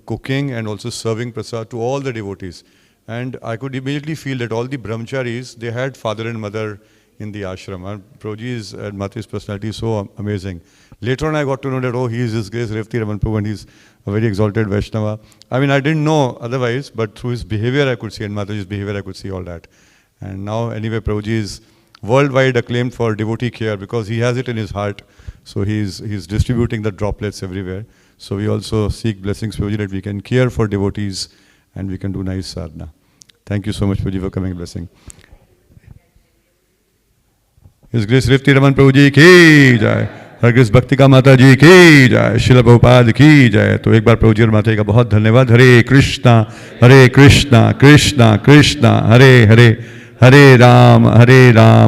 A: cooking and also serving prasad to all the devotees. And I could immediately feel that all the brahmacharis, they had father and mother in the ashram. And Prabhuji's and Mataji's personality is so amazing. Later on I got to know that, oh, he is His Grace Revati Raman Prabhu and he's a very exalted Vaishnava. I mean, I didn't know otherwise, but through his behavior I could see, and Mataji's behavior I could see all that. And now anyway, Prabhuji is worldwide acclaimed for devotee care because he has it in his heart. So he's distributing the droplets everywhere. So we also seek blessings, Prabhuji, that we can care for devotees and we can do nice sadhana. Thank you so much, Prabhuji, for coming and blessing. His Grace Revati Raman Prabhuji ki jai, Her Grace Bhaktika Mata ji ki jai, Srila Prabhupada ki jai. तो एक बार प्रभु जी और माता जी का बहुत धन्यवाद. हरे कृष्णा कृष्णा कृष्णा हरे हरे, हरे राम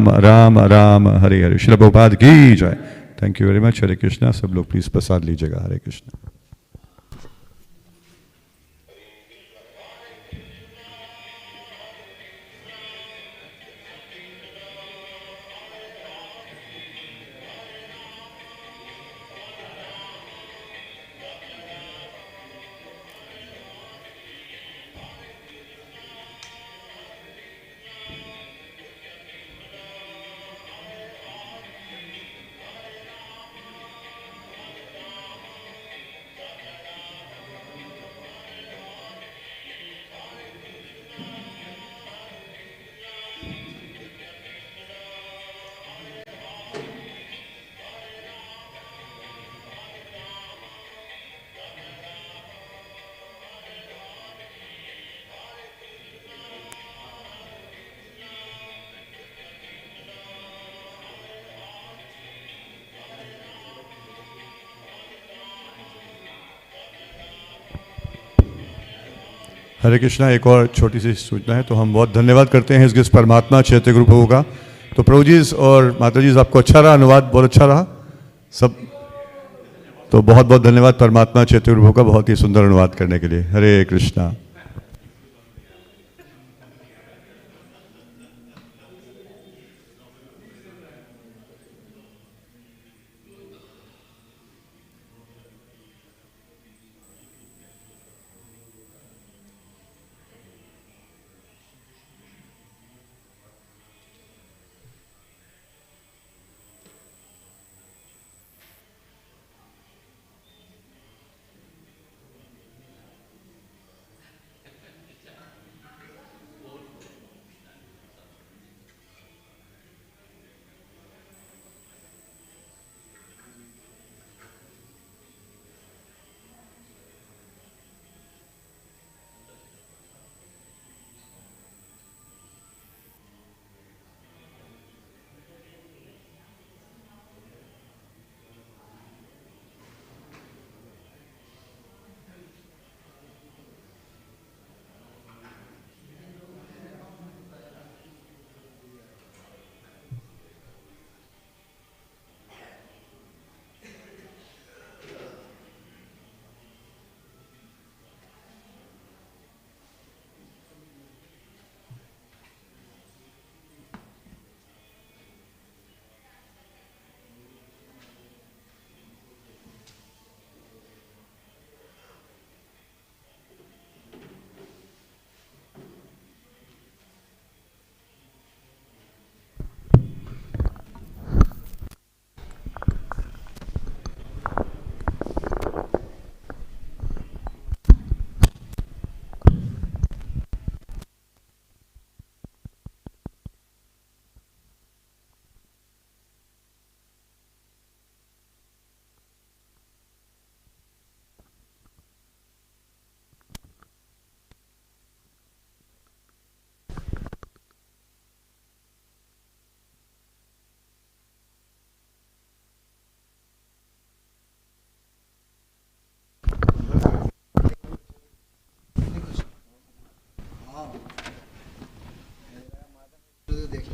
A: राम राम हरे हरे. Srila Prabhupada की जय. Thank you very much. हरे कृष्णा. सब लोग प्लीज प्रसाद लीजिएगा. हरे कृष्णा. हरे कृष्णा, एक और छोटी सी सूचना है, तो हम बहुत धन्यवाद करते हैं इस परमात्मा चैत्य गुरु प्रभु का। तो प्रभु जी और माता जी आपको अच्छा रहा, अनुवाद बहुत अच्छा रहा सब, तो बहुत बहुत धन्यवाद परमात्मा चैत्य गुरु प्रभु का बहुत ही सुंदर अनुवाद करने के लिए। हरे कृष्णा।
H: देखिए